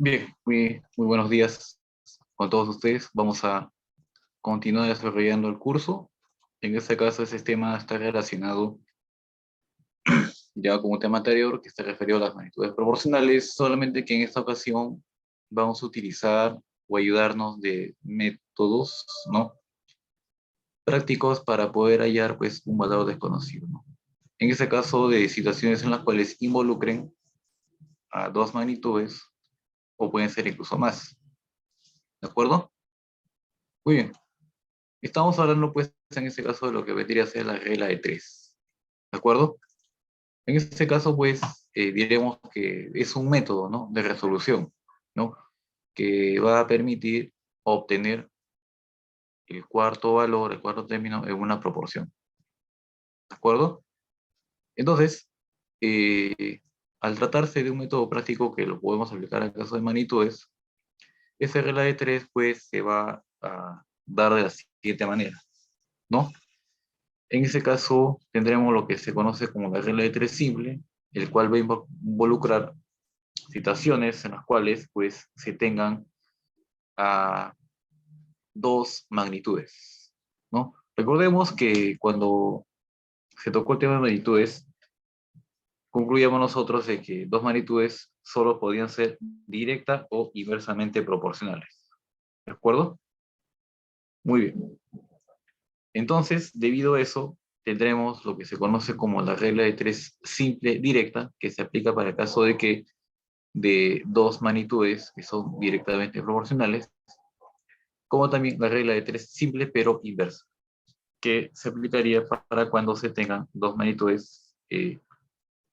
Bien, muy buenos días con todos ustedes. Vamos a continuar desarrollando el curso. En este caso, ese tema está relacionado ya con un tema anterior que está referido a las magnitudes proporcionales, solamente que en esta ocasión vamos a utilizar o ayudarnos de métodos, ¿no?, prácticos para poder hallar pues un valor desconocido, ¿no? En este caso, de situaciones en las cuales involucren a dos magnitudes o pueden ser incluso más. ¿De acuerdo? Muy bien. Estamos hablando, pues, en este caso de lo que vendría a ser la regla de tres. ¿De acuerdo? En este caso, pues, diremos que es un método, ¿no?, de resolución, ¿no?, que va a permitir obtener el cuarto valor, el cuarto término en una proporción. ¿De acuerdo? Entonces, al tratarse de un método práctico que lo podemos aplicar al caso de magnitudes, esa regla de tres, pues, se va a dar de la siguiente manera, ¿no? En ese caso, tendremos lo que se conoce como la regla de tres simple, el cual va a involucrar situaciones en las cuales pues, se tengan a dos magnitudes, ¿no? Recordemos que cuando se tocó el tema de magnitudes, concluíamos nosotros de que dos magnitudes solo podían ser directa o inversamente proporcionales. ¿De acuerdo? Muy bien. Entonces, debido a eso, tendremos lo que se conoce como la regla de tres simple directa, que se aplica para el caso de que de dos magnitudes que son directamente proporcionales, como también la regla de tres simple pero inversa, que se aplicaría para cuando se tengan dos magnitudes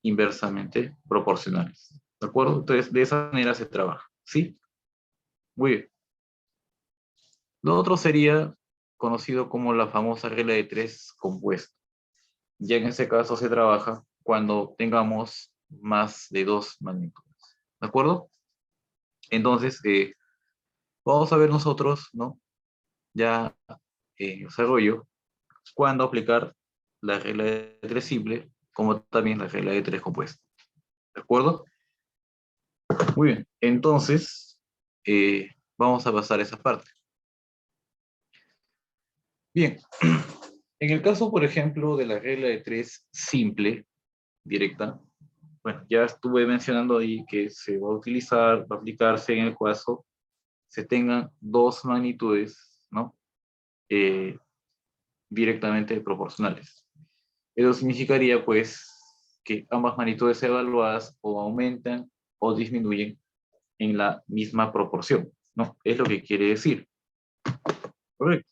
inversamente proporcionales. ¿De acuerdo? Entonces, de esa manera se trabaja. ¿Sí? Muy bien. Lo otro sería conocido como la famosa regla de tres compuesta. Ya en ese caso se trabaja cuando tengamos más de dos magnitudes. ¿De acuerdo? Entonces, vamos a ver nosotros, ¿no?, ya en desarrollo, cuándo aplicar la regla de tres simple, como también la regla de tres compuesta. ¿De acuerdo? Muy bien. Entonces, vamos a pasar a esa parte. Bien. En el caso, por ejemplo, de la regla de tres simple, directa, bueno, ya estuve mencionando ahí que se va a utilizar, va a aplicarse en el caso se tengan dos magnitudes, ¿no?, directamente proporcionales. Eso significaría, pues, que ambas magnitudes evaluadas o aumentan o disminuyen en la misma proporción, ¿no? Es lo que quiere decir. Correcto.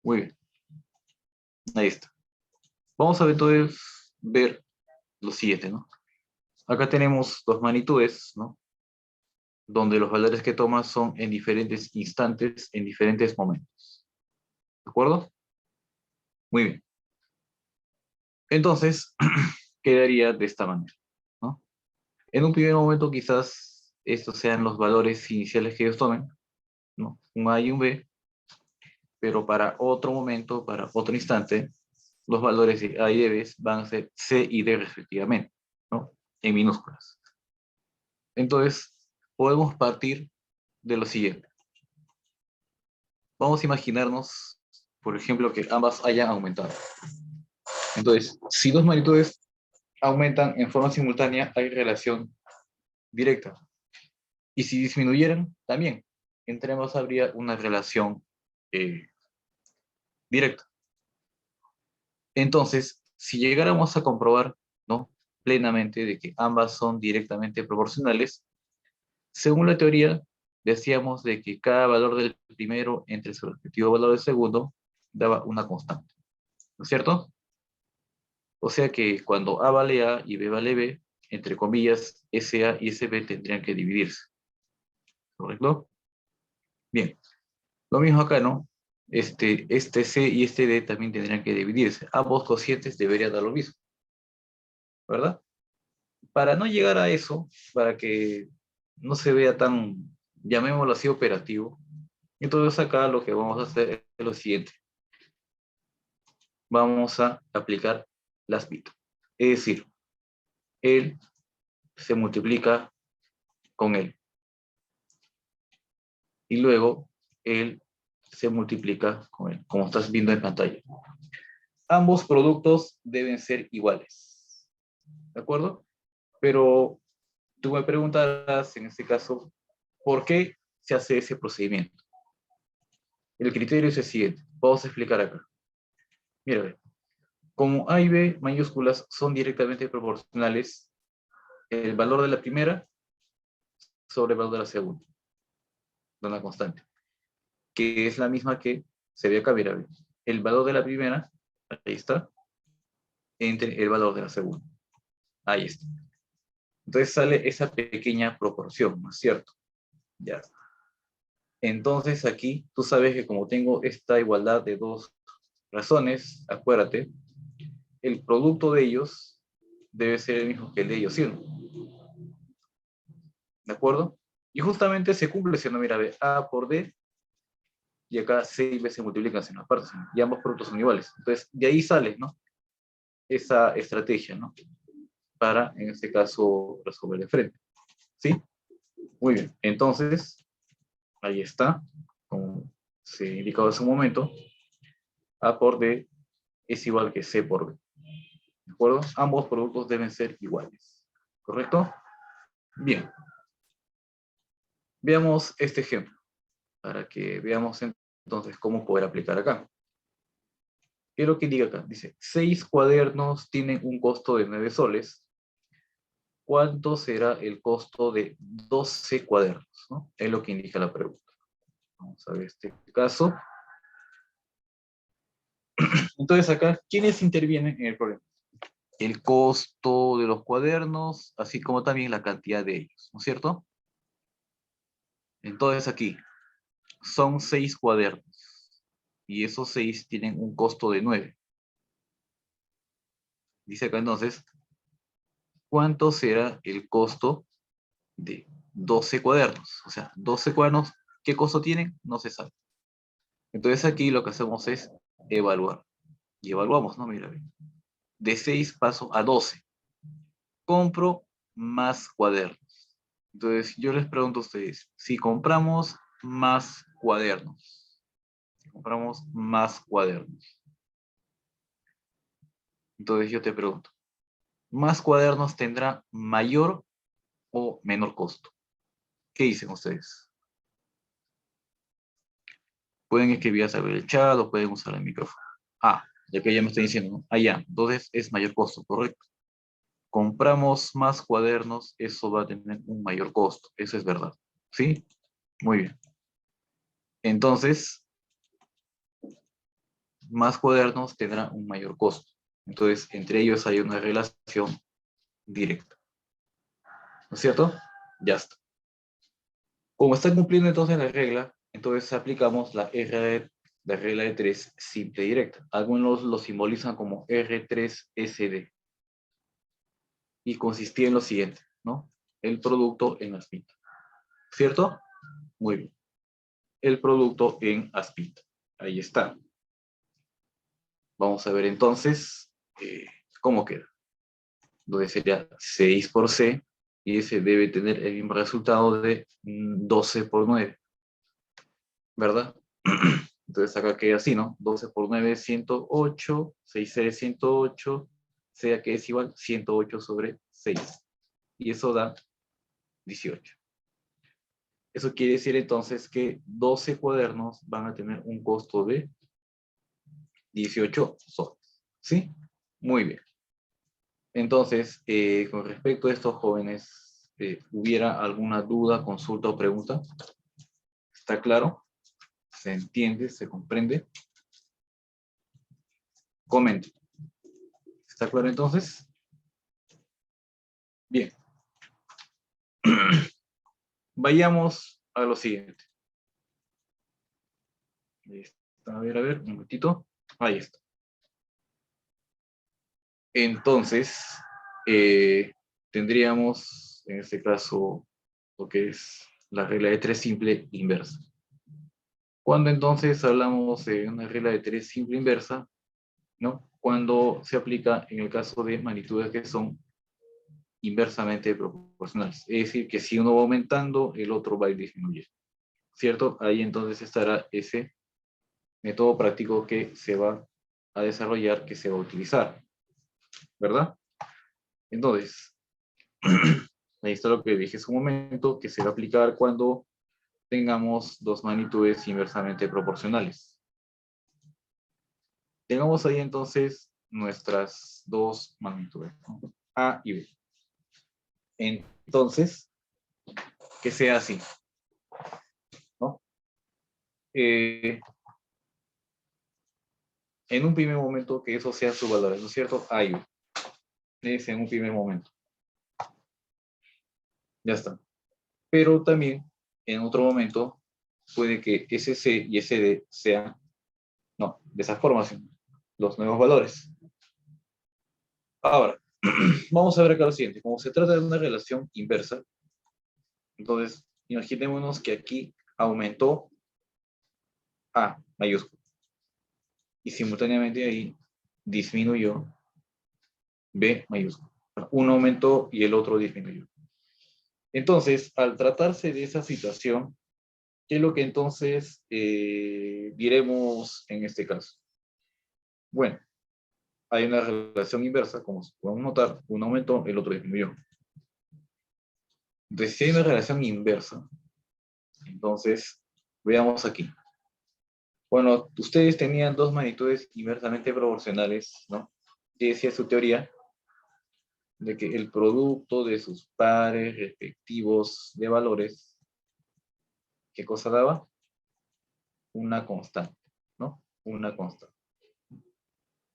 Muy bien. Ahí está. Vamos a ver, entonces, ver lo siguiente, ¿no? Acá tenemos dos magnitudes, ¿no?, donde los valores que toman son en diferentes instantes, en diferentes momentos. ¿De acuerdo? Muy bien. Entonces, quedaría de esta manera, ¿no? En un primer momento quizás estos sean los valores iniciales que ellos tomen, ¿no?, un A y un B, pero para otro momento, para otro instante, los valores de A y de B van a ser C y D respectivamente, ¿no?, en minúsculas. Entonces, podemos partir de lo siguiente. Vamos a imaginarnos, por ejemplo, que ambas hayan aumentado. Entonces, si dos magnitudes aumentan en forma simultánea, hay relación directa. Y si disminuyeran, también. Entre ambos habría una relación directa. Entonces, si llegáramos a comprobar, ¿no?, plenamente de que ambas son directamente proporcionales, según la teoría, decíamos de que cada valor del primero entre su respectivo valor del segundo daba una constante. ¿No es cierto? O sea que cuando A vale A y B vale B, entre comillas, SA y SB tendrían que dividirse. ¿Correcto? Bien. Lo mismo acá, ¿no? Este C y este D también tendrían que dividirse. Ambos cocientes deberían dar lo mismo, ¿verdad? Para no llegar a eso, para que no se vea tan, llamémoslo así, operativo, entonces acá lo que vamos a hacer es lo siguiente. Vamos a aplicar las bit. Es decir, él se multiplica con él. y luego él se multiplica con él, como estás viendo en pantalla. Ambos productos deben ser iguales, ¿de acuerdo? Pero tú me preguntarás, en este caso, ¿por qué se hace ese procedimiento? El criterio es el siguiente, vamos a explicar acá. Mira, ve, como A y B mayúsculas son directamente proporcionales, el valor de la primera sobre el valor de la segunda, de una constante, que es la misma que se ve acá, mira, ve, el valor de la primera, ahí está, entre el valor de la segunda, ahí está. Entonces sale esa pequeña proporción, ¿no es cierto? Ya. Entonces aquí tú sabes que como tengo esta igualdad de dos razones, acuérdate, el producto de ellos debe ser el mismo que el de ellos, ¿sí o no? ¿De acuerdo? Y justamente se cumple si no, mira, ve, A por D, y acá C y B se multiplican en las partes, ¿no? Y ambos productos son iguales. Entonces, de ahí sale, ¿no? Esa estrategia, ¿no? Para, en este caso, resolver de frente. ¿Sí? Muy bien. Entonces, ahí está, como se indicaba hace un momento, A por D es igual que C por B. ¿De acuerdo? Ambos productos deben ser iguales. ¿Correcto? Bien. Veamos este ejemplo, para que veamos entonces cómo poder aplicar acá. ¿Qué es lo que diga acá? Dice, 6 cuadernos tienen un costo de 9 soles. ¿Cuánto será el costo de 12 cuadernos? ¿No? Es lo que indica la pregunta. Vamos a ver este caso. Entonces acá, ¿quiénes intervienen en el problema? El costo de los cuadernos, así como también la cantidad de ellos, ¿no es cierto? Entonces aquí, son 6 cuadernos, y esos 6 tienen un costo de 9. Dice acá entonces, ¿cuánto será el costo de 12 cuadernos? O sea, 12 cuadernos, ¿qué costo tienen? No se sabe. Entonces aquí lo que hacemos es evaluar. Y evaluamos, ¿no? Mira, de 6 paso a 12. Compro más cuadernos. Entonces yo les pregunto a ustedes, si compramos más cuadernos, entonces yo te pregunto, ¿más cuadernos tendrá mayor o menor costo? ¿Qué dicen ustedes? Pueden escribir a saber el chat o pueden usar el micrófono. Ah, ya que ya me estoy diciendo, ¿no? Ah, ya, entonces es mayor costo, correcto. Compramos más cuadernos, eso va a tener un mayor costo, eso es verdad. ¿Sí? Muy bien. Entonces, más cuadernos tendrán un mayor costo. Entonces, entre ellos hay una relación directa. ¿No es cierto? Ya está. Como está cumpliendo entonces la regla, entonces aplicamos la regla de 3 simple directa. Algunos lo simbolizan como R3SD. Y consistía en lo siguiente, ¿no? El producto en aspita. ¿Cierto? Muy bien. El producto en aspita. Ahí está. Vamos a ver entonces cómo queda. Donde sería 6 por C, y ese debe tener el mismo resultado de 12 por 9, ¿verdad? Entonces acá queda así, ¿no? 12 por 9 es 108, 6C es 108, sea que es igual 108 sobre 6. Y eso da 18. Eso quiere decir entonces que 12 cuadernos van a tener un costo de 18 soles. ¿Sí? Muy bien. Entonces, con respecto a estos jóvenes, ¿hubiera alguna duda, consulta o pregunta? ¿Está claro? ¿Se entiende? ¿Se comprende? Comente. ¿Está claro entonces? Bien. Vayamos a lo siguiente. A ver, un momentito. Ahí está. Entonces, tendríamos, en este caso, lo que es la regla de 3 simple inversa. Cuando entonces hablamos de una regla de 3 simple inversa, ¿no? Cuando se aplica en el caso de magnitudes que son inversamente proporcionales. Es decir, que si uno va aumentando, el otro va a ir disminuyendo. ¿cierto? Ahí entonces estará ese método práctico que se va a desarrollar, que se va a utilizar, ¿verdad? Entonces, ahí está lo que dije hace un momento, que se va a aplicar cuando tengamos dos magnitudes inversamente proporcionales. Tengamos ahí entonces nuestras dos magnitudes, ¿no? A y B. Entonces, que sea así, ¿no? En un primer momento que eso sea su valor, ¿no es cierto? A y B. Es en un primer momento. Ya está. Pero también en otro momento puede que ese C y ese D sean, no, de esa forma, los nuevos valores. Ahora, vamos a ver acá lo siguiente. Como se trata de una relación inversa, entonces imaginémonos que aquí aumentó A mayúscula y simultáneamente ahí disminuyó B mayúscula. Uno aumentó y el otro disminuyó. Entonces, al tratarse de esa situación, ¿qué es lo que entonces diremos en este caso? Bueno, hay una relación inversa, como podemos notar, uno aumentó, el otro disminuyó. Entonces, si hay una relación inversa, entonces, veamos aquí. Bueno, ustedes tenían dos magnitudes inversamente proporcionales, ¿no? ¿Qué decía su teoría? De que el producto de sus pares respectivos de valores, ¿qué cosa daba? Una constante, ¿no? Una constante.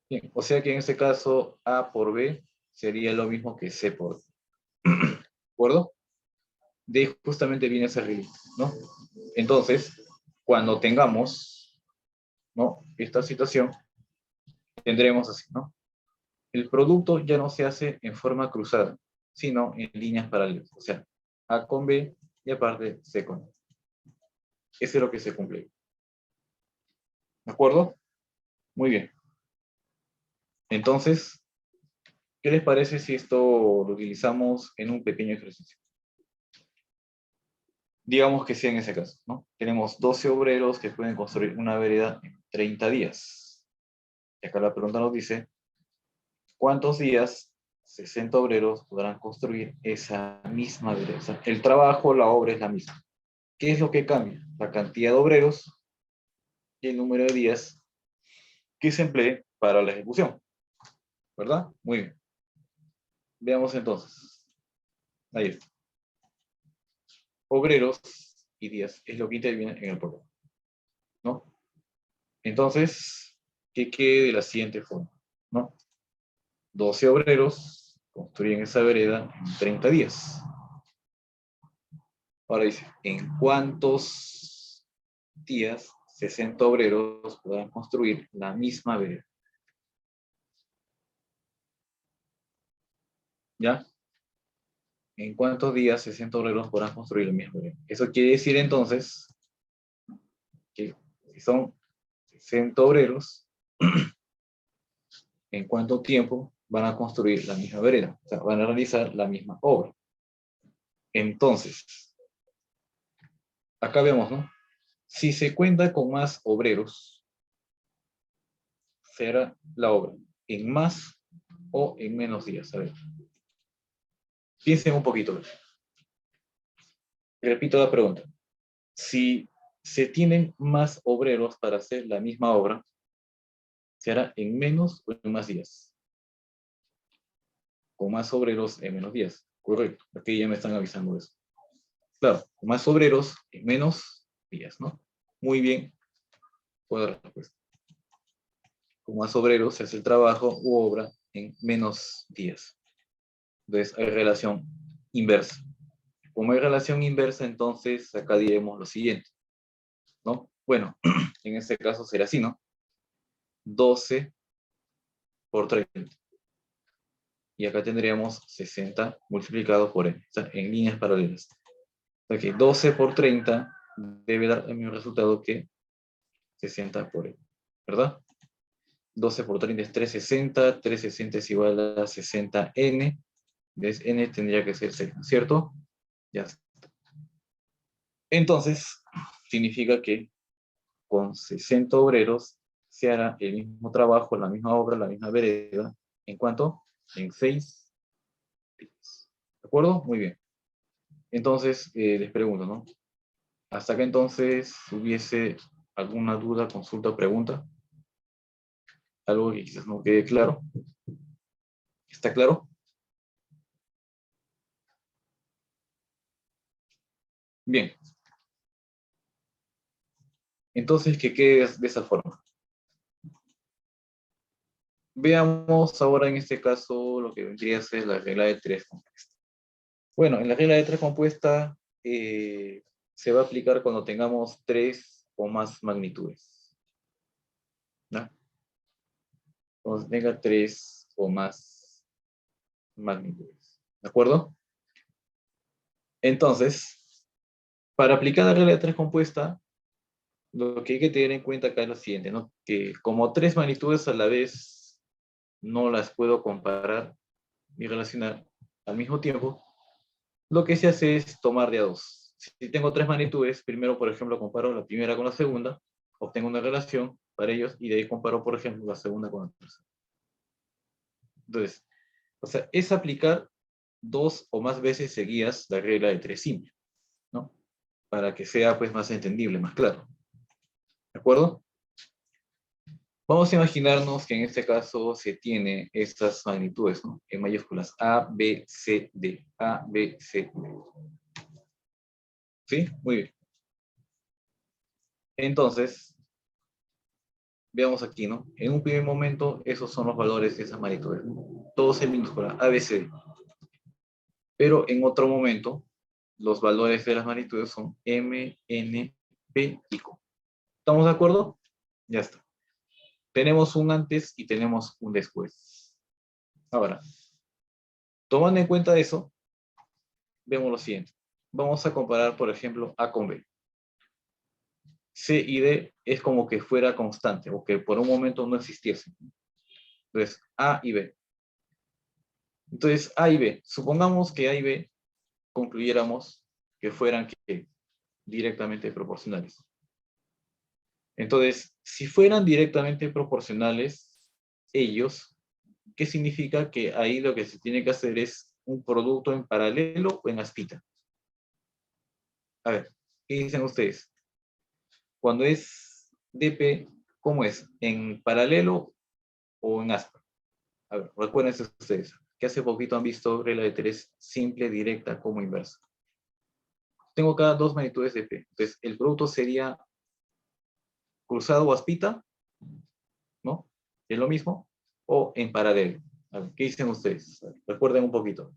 Bien, o sea que en este caso A por B sería lo mismo que C por B. ¿De acuerdo? De ahí justamente viene ese regla, ¿no? Entonces, cuando tengamos, ¿no?, esta situación, tendremos así, ¿no? El producto ya no se hace en forma cruzada, sino en líneas paralelas. O sea, A con B y aparte C con A. Eso es lo que se cumple. ¿De acuerdo? Muy bien. Entonces, ¿qué les parece si esto lo utilizamos en un pequeño ejercicio? Digamos que sea en ese caso, ¿no? Tenemos 12 obreros que pueden construir una vereda en 30 días. Y acá la pregunta nos dice, ¿cuántos días 60 obreros podrán construir esa misma vereda? O sea, el trabajo, la obra es la misma. ¿Qué es lo que cambia? La cantidad de obreros y el número de días que se emplee para la ejecución, ¿verdad? Muy bien. Veamos entonces. Ahí está. Obreros y días es lo que interviene en el programa, ¿no? Entonces, que quede de la siguiente forma, ¿no? 12 obreros construyen esa vereda en 30 días. Ahora dice, ¿en cuántos días 60 obreros podrán construir la misma vereda? ¿Ya? ¿En cuántos días 60 obreros podrán construir la misma vereda? Eso quiere decir entonces que si son 60 obreros, ¿en cuánto tiempo van a construir la misma vereda? O sea, van a realizar la misma obra. Entonces, acá vemos, ¿no? Si se cuenta con más obreros, será la obra en más o en menos días. A ver, piensen un poquito. Repito la pregunta. Si se tienen más obreros para hacer la misma obra, ¿se hará en menos o en más días? Con más obreros en menos días. Correcto. Aquí ya me están avisando eso. Claro, con más obreros en menos días, ¿no? Muy bien. Buena respuesta. Con más obreros se hace el trabajo u obra en menos días. Entonces hay relación inversa. Como hay relación inversa, entonces acá diremos lo siguiente, ¿no? Bueno, en este caso será así, ¿no? 12 por 30. Y acá tendríamos 60 multiplicado por n, o sea, en líneas paralelas. O sea que 12 por 30 debe dar el mismo resultado que 60 por n, ¿verdad? 12 por 30 es 360, 360 es igual a 60n, entonces n tendría que ser 6, ¿cierto? Ya está. Entonces, significa que con 60 obreros se hará el mismo trabajo, la misma obra, la misma vereda. ¿En cuánto? En 6 días. ¿De acuerdo? Muy bien. Entonces, les pregunto, ¿no? Hasta acá entonces, hubiese alguna duda, consulta o pregunta. Algo que quizás no quede claro. ¿Está claro? Bien. Entonces, que quede de esa forma. Veamos ahora en este caso lo que vendría a ser la regla de 3 compuesta. Bueno, en la regla de 3 compuesta se va a aplicar cuando tengamos 3 o más magnitudes. ¿No? Cuando tenga 3 o más magnitudes. ¿De acuerdo? Entonces, para aplicar la regla de 3 compuesta, lo que hay que tener en cuenta acá es lo siguiente, ¿no? Que como 3 magnitudes a la vez no las puedo comparar y relacionar al mismo tiempo, lo que se hace es tomar de a 2. Si tengo 3 magnitudes, primero, por ejemplo, comparo la primera con la segunda, obtengo una relación para ellos y de ahí comparo, por ejemplo, la segunda con la tercera. Entonces, o sea, es aplicar 2 o más veces seguidas la regla de 3 simple, ¿no? Para que sea pues más entendible, más claro. ¿De acuerdo? Vamos a imaginarnos que en este caso se tiene estas magnitudes, ¿no? En mayúsculas A, B, C, D. A, B, C, D. ¿Sí? Muy bien. Entonces, veamos aquí, ¿no? En un primer momento, esos son los valores de esas magnitudes, ¿no? Todos en minúscula, A, B, C, D. Pero en otro momento, los valores de las magnitudes son M, N, P y Q. ¿Estamos de acuerdo? Ya está. Tenemos un antes y tenemos un después. Ahora, tomando en cuenta eso, vemos lo siguiente. Vamos a comparar, por ejemplo, A con B. C y D es como que fuera constante, o que por un momento no existiese. Entonces, A y B. Entonces, A y B. Supongamos que A y B concluyéramos que fueran directamente proporcionales. Entonces, si fueran directamente proporcionales, ellos, ¿qué significa? Que ahí lo que se tiene que hacer es un producto en paralelo o en aspita. A ver, ¿qué dicen ustedes? Cuando es DP, ¿cómo es? ¿En paralelo o en aspa? A ver, recuérdense ustedes, que hace poquito han visto regla de 3 simple, directa, como inversa. Tengo acá 2 magnitudes de P. Entonces, el producto sería cruzado o aspita, ¿no? Es lo mismo, o en paralelo. A ver, ¿qué dicen ustedes? Recuerden un poquito.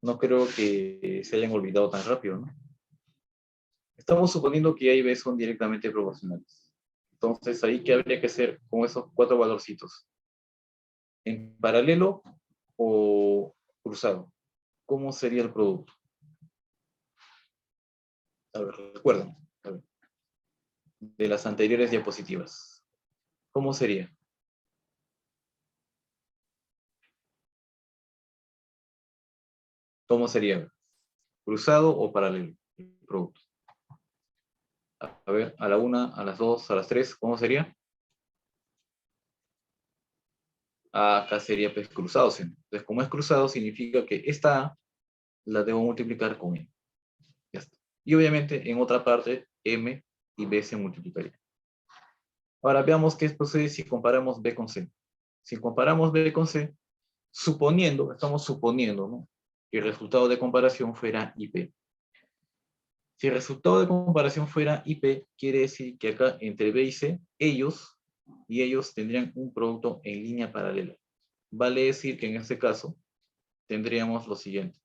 No creo que se hayan olvidado tan rápido, ¿no? Estamos suponiendo que A y B son directamente proporcionales. Entonces, ahí, ¿qué habría que hacer con esos 4 valorcitos? ¿En paralelo o cruzado? ¿Cómo sería el producto? A ver, recuerden, a ver, de las anteriores diapositivas. ¿Cómo sería? ¿Cómo sería? ¿Cruzado o paralelo el producto? A ver, a la una, a las dos, a las tres, ¿cómo sería? Acá sería pues cruzado. ¿Sí? Entonces, como es cruzado, significa que esta A la debo multiplicar con M. Ya está. Y obviamente en otra parte, M y B se multiplicarían. Ahora veamos qué sucede si comparamos B con C. Si comparamos B con C, suponiendo, estamos suponiendo, ¿no? Que el resultado de comparación fuera IP. Si el resultado de comparación fuera IP, quiere decir que acá entre B y C, ellos tendrían un producto en línea paralela. Vale decir que en este caso tendríamos lo siguiente.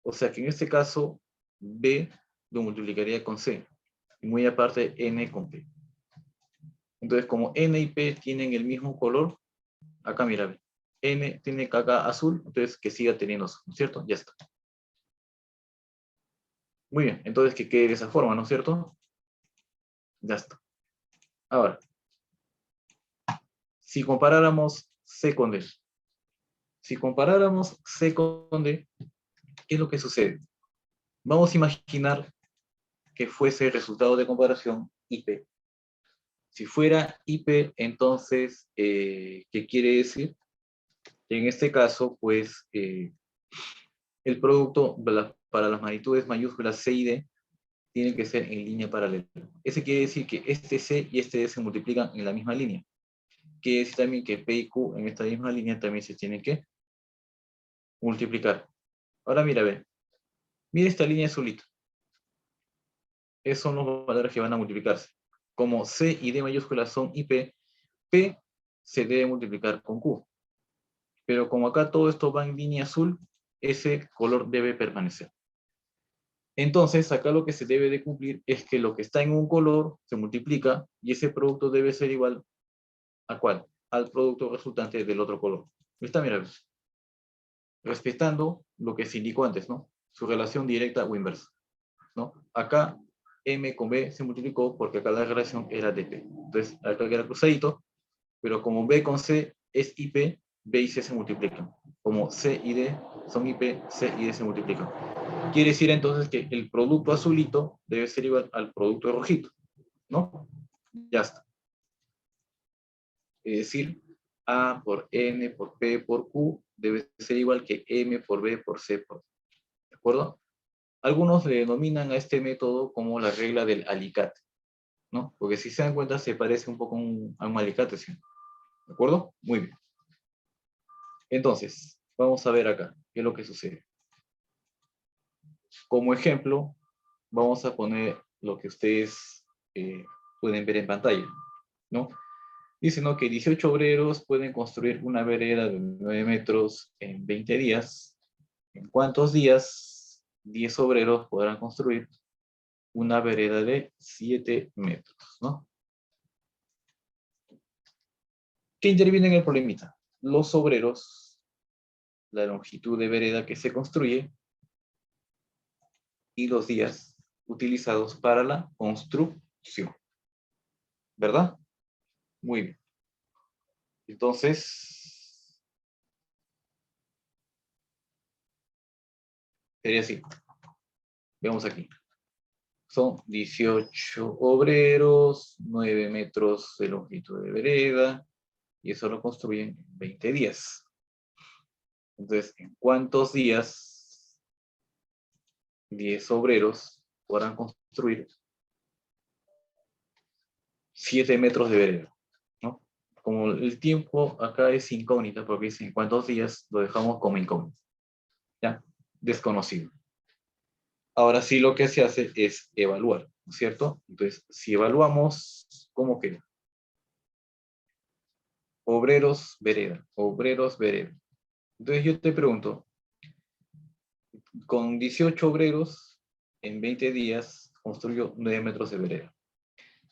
O sea que en este caso B lo multiplicaría con C. Y muy aparte N con P. Entonces como N y P tienen el mismo color, acá mira, N tiene acá azul, entonces que siga teniendo azul, ¿no es cierto? Ya está. Muy bien, entonces que quede de esa forma, ¿no es cierto? Ya está. Ahora, si comparáramos C con D. Si comparáramos C con D, ¿qué es lo que sucede? Vamos a imaginar que fuese resultado de comparación IP. Si fuera IP, entonces, ¿qué quiere decir? En este caso, pues, el producto para las magnitudes mayúsculas C y D tiene que ser en línea paralela. Ese quiere decir que este C y este D se multiplican en la misma línea. Quiere decir también que P y Q en esta misma línea también se tienen que multiplicar. Ahora mira, ve. Mira esta línea azulita. Esos son los valores que van a multiplicarse. Como C y D mayúsculas son IP, P se debe multiplicar con Q. Pero como acá todo esto va en línea azul, ese color debe permanecer. Entonces, acá lo que se debe de cumplir es que lo que está en un color se multiplica y ese producto debe ser igual ¿a cuál? Al producto resultante del otro color. ¿Está? Mira, respetando lo que se indicó antes, ¿no? Su relación directa o inversa, ¿no? Acá M con B se multiplicó porque acá la relación era de P. Entonces, acá queda cruzadito, pero como B con C es IP, B y C se multiplican. Como C y D son IP, C y D se multiplican. Quiere decir entonces que el producto azulito debe ser igual al producto rojito, ¿no? Ya está. Es decir, A por N por P por Q debe ser igual que M por B por C por D. ¿De acuerdo? Algunos le denominan a este método como la regla del alicate, ¿no? Porque si se dan cuenta se parece un poco a un alicate, ¿sí? ¿De acuerdo? Muy bien. Entonces, vamos a ver acá qué es lo que sucede. Como ejemplo, vamos a poner lo que ustedes pueden ver en pantalla, ¿no? Dice, ¿no?, que 18 obreros pueden construir una vereda de 9 metros en 20 días. ¿En cuántos días 10 obreros podrán construir una vereda de 7 metros, ¿no? ¿Qué interviene en el problemita? Los obreros, la longitud de vereda que se construye y los días utilizados para la construcción. ¿Verdad? Muy bien. Entonces, sería así. Veamos aquí. Son 18 obreros, 9 metros de longitud de vereda, y eso lo construyen en 20 días. Entonces, ¿en cuántos días 10 obreros podrán construir 7 metros de vereda? ¿No? Como el tiempo acá es incógnita, porque dice en cuántos días, lo dejamos como incógnito. ¿Ya? Desconocido. Ahora sí lo que se hace es evaluar, ¿no es cierto? Entonces, si evaluamos, ¿cómo queda? Obreros, vereda, obreros, vereda. Entonces yo te pregunto, con 18 obreros, en 20 días, construyo 9 metros de vereda.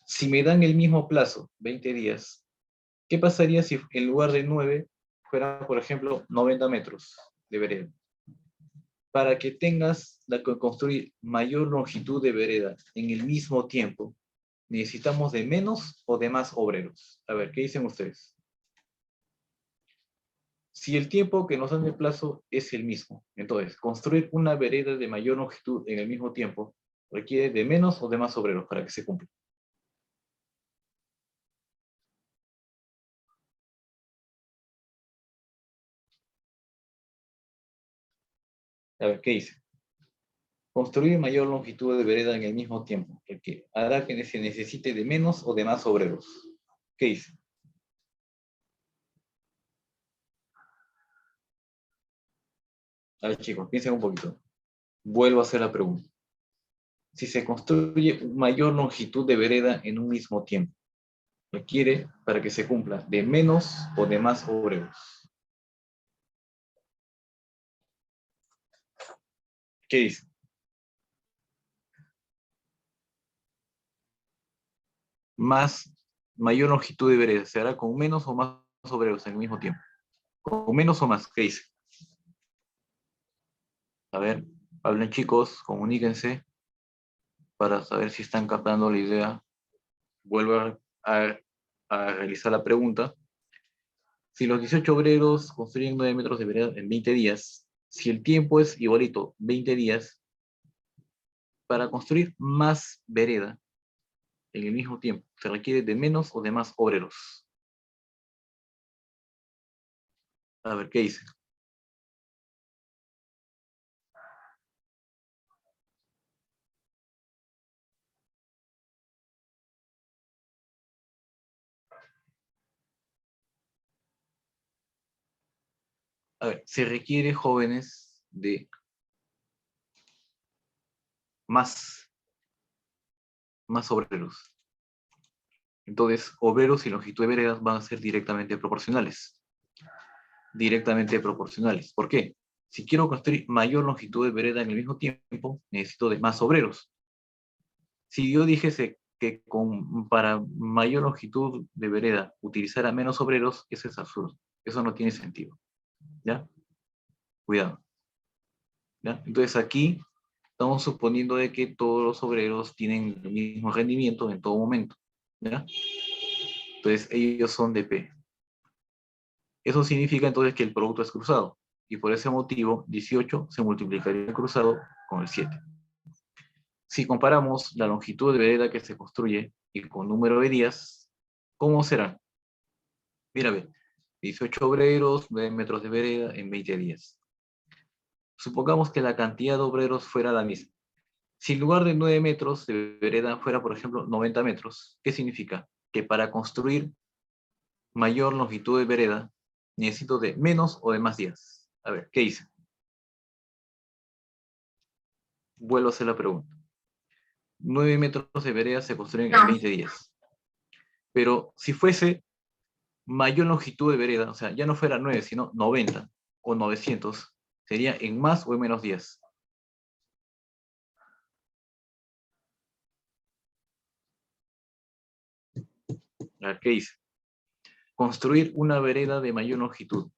Si me dan el mismo plazo, 20 días, ¿qué pasaría si en lugar de 9 fuera, por ejemplo, 90 metros de vereda? Para que tengas la que construir mayor longitud de vereda en el mismo tiempo, ¿necesitamos de menos o de más obreros? A ver, ¿qué dicen ustedes? Si el tiempo que nos dan de plazo es el mismo, entonces, construir una vereda de mayor longitud en el mismo tiempo requiere de menos o de más obreros para que se cumpla. A ver, ¿qué dice? Construir mayor longitud de vereda en el mismo tiempo, el que hará que se necesite de menos o de más obreros. ¿Qué dice? A ver, chicos, piensen un poquito. Vuelvo a hacer la pregunta. Si se construye mayor longitud de vereda en un mismo tiempo, requiere, para que se cumpla, de menos o de más obreros. ¿Qué dice? Mayor longitud de vereda, ¿se hará con menos o más obreros en el mismo tiempo? ¿Con menos o más? ¿Qué dice? A ver, hablen chicos, comuníquense para saber si están captando la idea. Vuelvo a realizar la pregunta. Si los 18 obreros construyen 9 metros de vereda en 20 días, si el tiempo es igualito, 20 días, para construir más vereda en el mismo tiempo, se requiere de menos o de más obreros. A ver, ¿qué dice? A ver, se requiere jóvenes de más, más obreros. Entonces, obreros y longitud de veredas van a ser directamente proporcionales. Directamente proporcionales. ¿Por qué? Si quiero construir mayor longitud de vereda en el mismo tiempo, necesito de más obreros. Si yo dijese que para mayor longitud de vereda utilizara menos obreros, eso es absurdo. Eso no tiene sentido. ¿Ya? Cuidado. ¿Ya? Entonces aquí estamos suponiendo de que todos los obreros tienen el mismo rendimiento en todo momento. ¿Ya? Entonces ellos son de P. Eso significa entonces que el producto es cruzado. Y por ese motivo, 18 se multiplicaría el cruzado con el 7. Si comparamos la longitud de vereda que se construye y con número de días, ¿cómo será? Mira, ve, 18 obreros, 9 metros de vereda en 20 días. Supongamos que la cantidad de obreros fuera la misma. Si en lugar de 9 metros de vereda fuera, por ejemplo, 90 metros, ¿qué significa? Que para construir mayor longitud de vereda, necesito de menos o de más días. A ver, ¿qué hice? Vuelvo a hacer la pregunta. 9 metros de vereda se construyen en 20 días. Pero si fuese mayor longitud de vereda, o sea, ya no fuera 9, sino 90 o 900, sería en más o en menos días. A ver, ¿qué dice? Construir una vereda de mayor longitud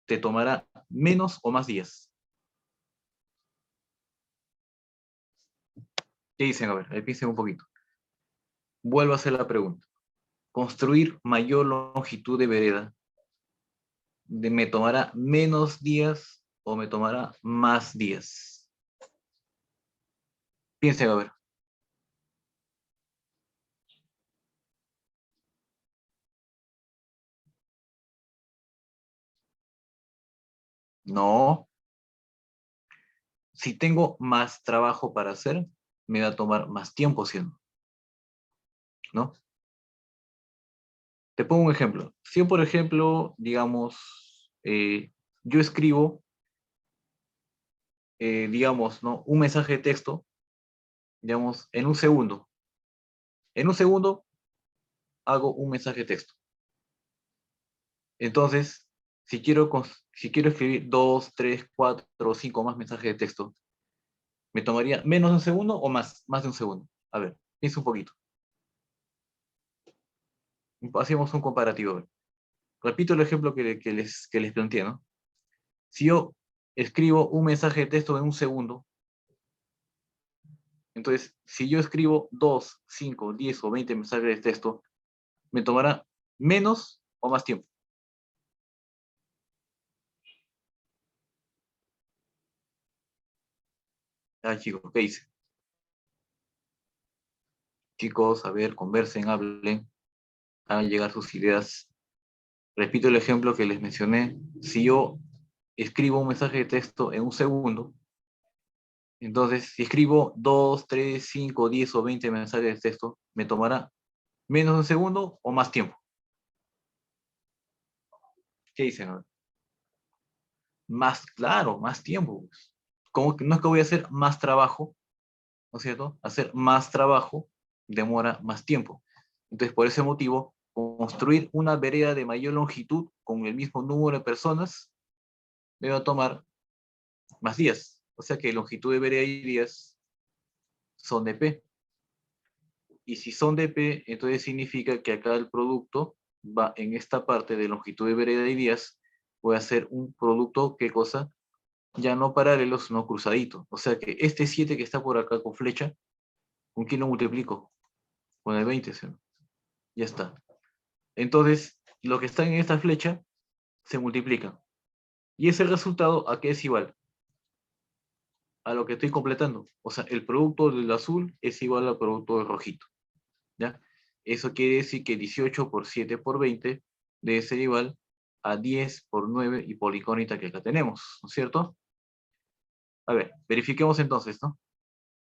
te tomará menos o más días. ¿Qué dicen? A ver, piensen un poquito. Vuelvo a hacer la pregunta. Construir mayor longitud de vereda me tomará menos días o me tomará más días. Piensen, a ver. No. Si tengo más trabajo para hacer, me va a tomar más tiempo haciendo, ¿no? Te pongo un ejemplo. Si yo, por ejemplo, digamos, yo escribo, digamos, ¿no? Un mensaje de texto, digamos, en un segundo. En un segundo hago un mensaje de texto. Entonces, si quiero escribir 2, 3, 4 o 5 más mensajes de texto, ¿me tomaría menos de un segundo o más de un segundo? A ver, piensa un poquito. Hacemos un comparativo. A ver. Repito el ejemplo que les planteé, ¿no? Si yo escribo un mensaje de texto en un segundo, entonces, si yo escribo 2, 5, 10 o 20 mensajes de texto, ¿me tomará menos o más tiempo? Ah, chicos, ¿qué hice? Chicos, a ver, conversen, hablen, hagan llegar sus ideas. Repito el ejemplo que les mencioné. Si yo escribo un mensaje de texto en un segundo, entonces, si escribo 2, 3, 5, 10 o 20 mensajes de texto, ¿me tomará menos de un segundo o más tiempo? ¿Qué dicen? A ver. Más, claro, más tiempo. Como que no es que voy a hacer más trabajo, ¿no es cierto? Hacer más trabajo demora más tiempo. Entonces, por ese motivo, construir una vereda de mayor longitud con el mismo número de personas me va a tomar más días. O sea que longitud de vereda y días son de P. Y si son de P, entonces significa que acá el producto va en esta parte de longitud de vereda y días, voy a hacer un producto, ¿qué cosa? Ya no paralelo, sino cruzadito. O sea que este 7 que está por acá con flecha, ¿con quién lo multiplico? Con el 20, ¿sí? Ya está. Entonces, lo que está en esta flecha se multiplica. Y ese resultado, ¿a qué es igual? a lo que estoy completando. O sea, el producto del azul es igual al producto del rojito, ¿ya? Eso quiere decir que 18 por 7 por 20 debe ser igual a 10 por 9 y por la incógnita que acá tenemos, ¿no es cierto? A ver, verifiquemos entonces, ¿no?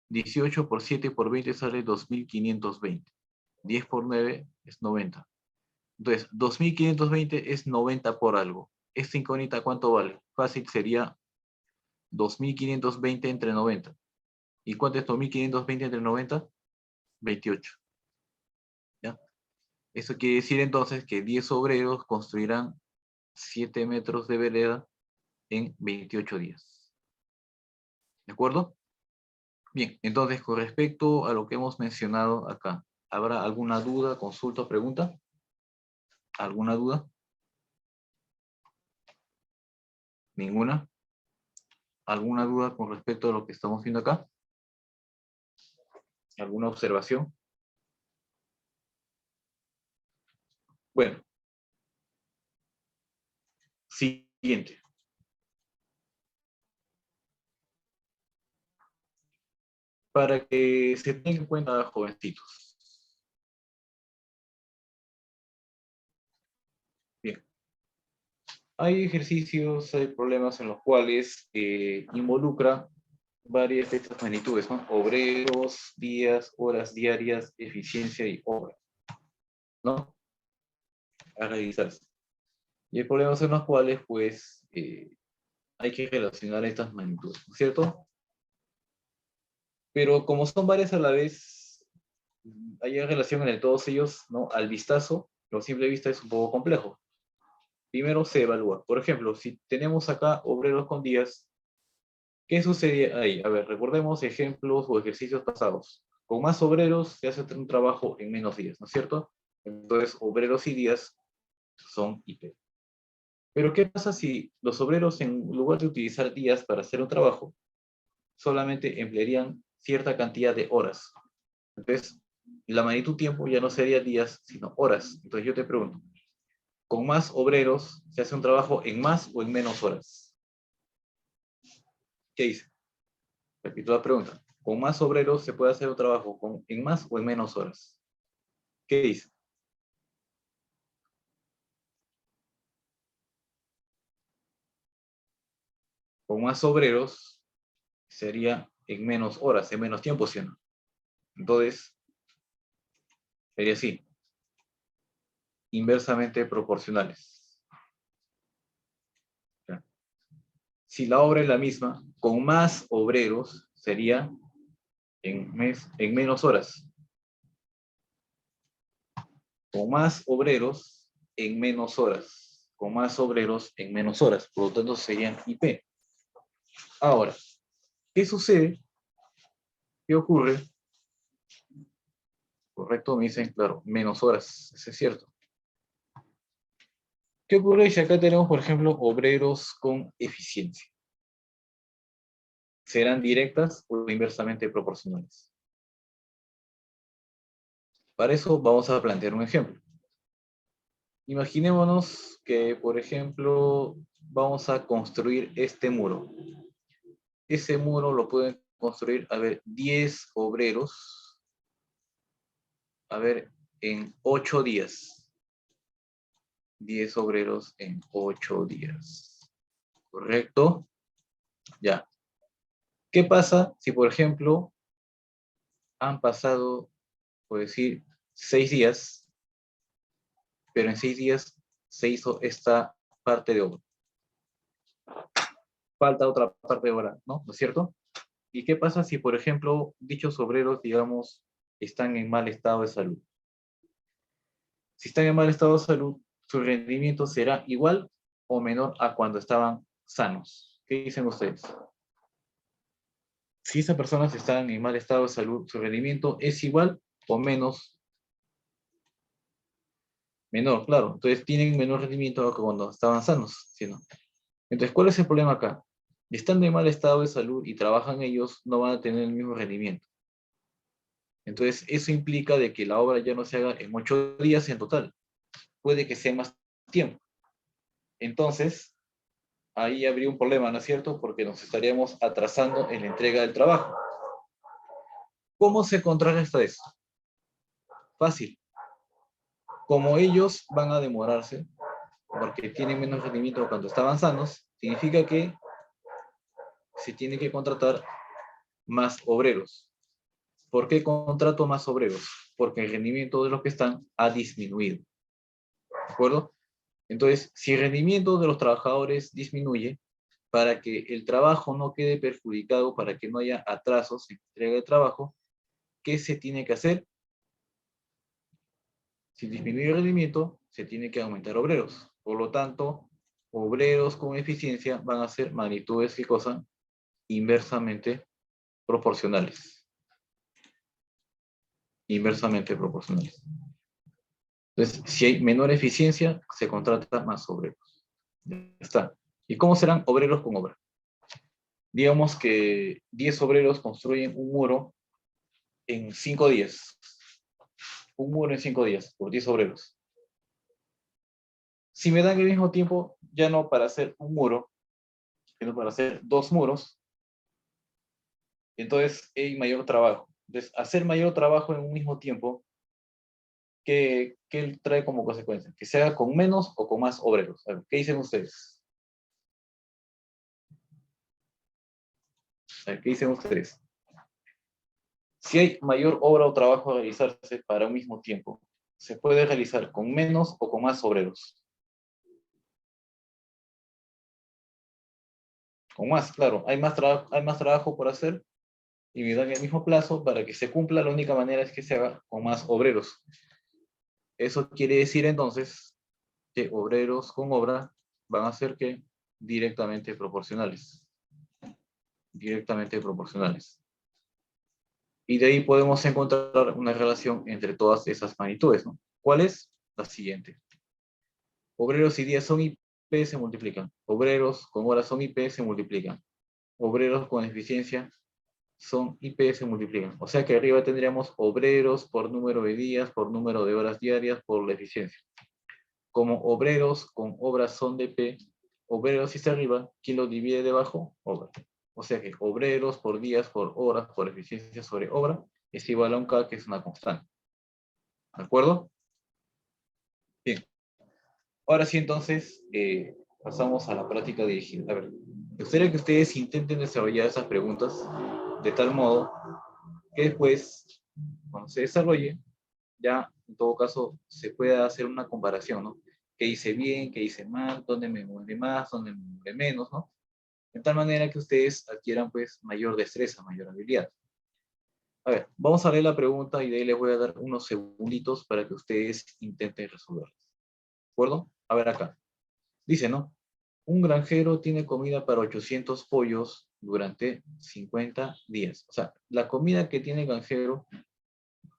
18 por 7 por 20 sale 2520. 10 por 9 es 90. Entonces, 2520 es 90 por algo. Esta incógnita, ¿cuánto vale? Fácil sería 2520 entre 90. ¿Y cuánto es 2520 entre 90? 28. ¿Ya? Eso quiere decir entonces que 10 obreros construirán 7 metros de vereda en 28 días. ¿De acuerdo? Bien, entonces con respecto a lo que hemos mencionado acá, ¿habrá alguna duda, consulta o pregunta? ¿Alguna duda? ¿Ninguna? ¿Alguna duda con respecto a lo que estamos viendo acá? ¿Alguna observación? Bueno, siguiente. Para que se tenga en cuenta, jovencitos. Bien, hay ejercicios, hay problemas en los cuales involucra varias de estas magnitudes, ¿no? Obreros, días, horas diarias, eficiencia y obra, ¿no? A realizarse. Y hay problemas en los cuales, pues, hay que relacionar estas magnitudes, ¿no es cierto? Pero como son varias a la vez, hay relación entre todos ellos, ¿no? Al vistazo, lo simple vista es un poco complejo. Primero se evalúa. Por ejemplo, si tenemos acá obreros con días, ¿qué sucede ahí? A ver, recordemos ejemplos o ejercicios pasados. Con más obreros se hace un trabajo en menos días, ¿no es cierto? Entonces, obreros y días son IP. Pero ¿qué pasa si los obreros, en lugar de utilizar días para hacer un trabajo, solamente emplearían cierta cantidad de horas? Entonces, la magnitud tiempo ya no sería días, sino horas. Entonces yo te pregunto, ¿con más obreros se hace un trabajo en más o en menos horas? ¿Qué dice? Repito la pregunta. ¿Con más obreros se puede hacer un trabajo en más o en menos horas? ¿Qué dice? Con más obreros sería en menos horas, en menos tiempo, ¿sí o no? Entonces, sería así, inversamente proporcionales. ¿Ya? Si la obra es la misma, con más obreros sería en menos horas. Con más obreros en menos horas. Con más obreros en menos horas. Por lo tanto, serían IP. Ahora, ¿qué sucede? ¿Qué ocurre? Correcto, me dicen, claro, menos horas. Eso es cierto. ¿Qué ocurre si acá tenemos, por ejemplo, obreros con eficiencia? ¿Serán directas o inversamente proporcionales? Para eso vamos a plantear un ejemplo. Imaginémonos que, por ejemplo, vamos a construir este muro. Ese muro lo pueden construir, a ver, 10 obreros, a ver, en 8 días. 10 obreros en 8 días. ¿Correcto? Ya. ¿Qué pasa si, por ejemplo, han pasado, por decir, 6 días, pero en 6 días se hizo esta parte de obra? Falta otra parte de obra, ¿no? ¿No es cierto? ¿Y qué pasa si, por ejemplo, dichos obreros, digamos, están en mal estado de salud? Si están en mal estado de salud, su rendimiento será igual o menor a cuando estaban sanos. ¿Qué dicen ustedes? Si esas personas están en mal estado de salud, su rendimiento es igual o menor, claro. Entonces tienen menor rendimiento que cuando estaban sanos, ¿sí, no? Entonces, ¿cuál es el problema acá? Están en mal estado de salud y trabajan ellos, no van a tener el mismo rendimiento. Entonces, eso implica de que la obra ya no se haga en 8 días en total. Puede que sea más tiempo. Entonces, ahí habría un problema, ¿no es cierto? Porque nos estaríamos atrasando en la entrega del trabajo. ¿Cómo se contrarresta esto? Fácil. Como ellos van a demorarse, porque tienen menos rendimiento cuando está avanzando, significa que se tiene que contratar más obreros. ¿Por qué contrato más obreros? Porque el rendimiento de los que están ha disminuido. ¿De acuerdo? Entonces, si el rendimiento de los trabajadores disminuye, para que el trabajo no quede perjudicado, para que no haya atrasos en la entrega de trabajo, ¿qué se tiene que hacer? Si disminuye el rendimiento, se tiene que aumentar obreros. Por lo tanto, obreros con eficiencia van a ser magnitudes, ¿qué cosa? Inversamente proporcionales. Inversamente proporcionales. Entonces, si hay menor eficiencia, se contrata más obreros. Ya está. ¿Y cómo serán obreros con obra? Digamos que 10 obreros construyen un muro en 5 días. Un muro en 5 días, por 10 obreros. Si me dan el mismo tiempo, ya no para hacer un muro, sino para hacer 2 muros, entonces hay mayor trabajo. Entonces, hacer mayor trabajo en un mismo tiempo, ¿qué trae como consecuencia? Que se haga con menos o con más obreros. A ver, ¿qué dicen ustedes? A ver, ¿qué dicen ustedes? Si hay mayor obra o trabajo a realizarse para un mismo tiempo, ¿se puede realizar con menos o con más obreros? Con más, claro. Hay más trabajo por hacer y me dan el mismo plazo para que se cumpla. La única manera es que se haga con más obreros. Eso quiere decir entonces que obreros con obra van a ser que directamente proporcionales. Directamente proporcionales. Y de ahí podemos encontrar una relación entre todas esas magnitudes, ¿no? ¿Cuál es? La siguiente. Obreros y días son IP, se multiplican. Obreros con horas son IP, se multiplican. Obreros con eficiencia son IP, se multiplican. O sea que arriba tendríamos obreros por número de días, por número de horas diarias, por la eficiencia. Como obreros con obras son de P, obreros si está arriba, ¿quién lo divide debajo? Obra. O sea que obreros por días, por horas, por eficiencia sobre obra, es igual a un K, que es una constante. ¿De acuerdo? Bien. Ahora sí, entonces, pasamos a la práctica dirigida. A ver, me gustaría que ustedes intenten desarrollar esas preguntas de tal modo que después, cuando se desarrolle, ya en todo caso se pueda hacer una comparación, ¿no? ¿Qué hice bien, qué hice mal, dónde me demoré más, dónde me demoré menos, ¿no? De tal manera que ustedes adquieran pues mayor destreza, mayor habilidad. A ver, vamos a leer la pregunta y de ahí les voy a dar unos segunditos para que ustedes intenten resolverla. ¿De acuerdo? A ver acá. Dice, ¿no? Un granjero tiene comida para 800 pollos durante 50 días. O sea, la comida que tiene el granjero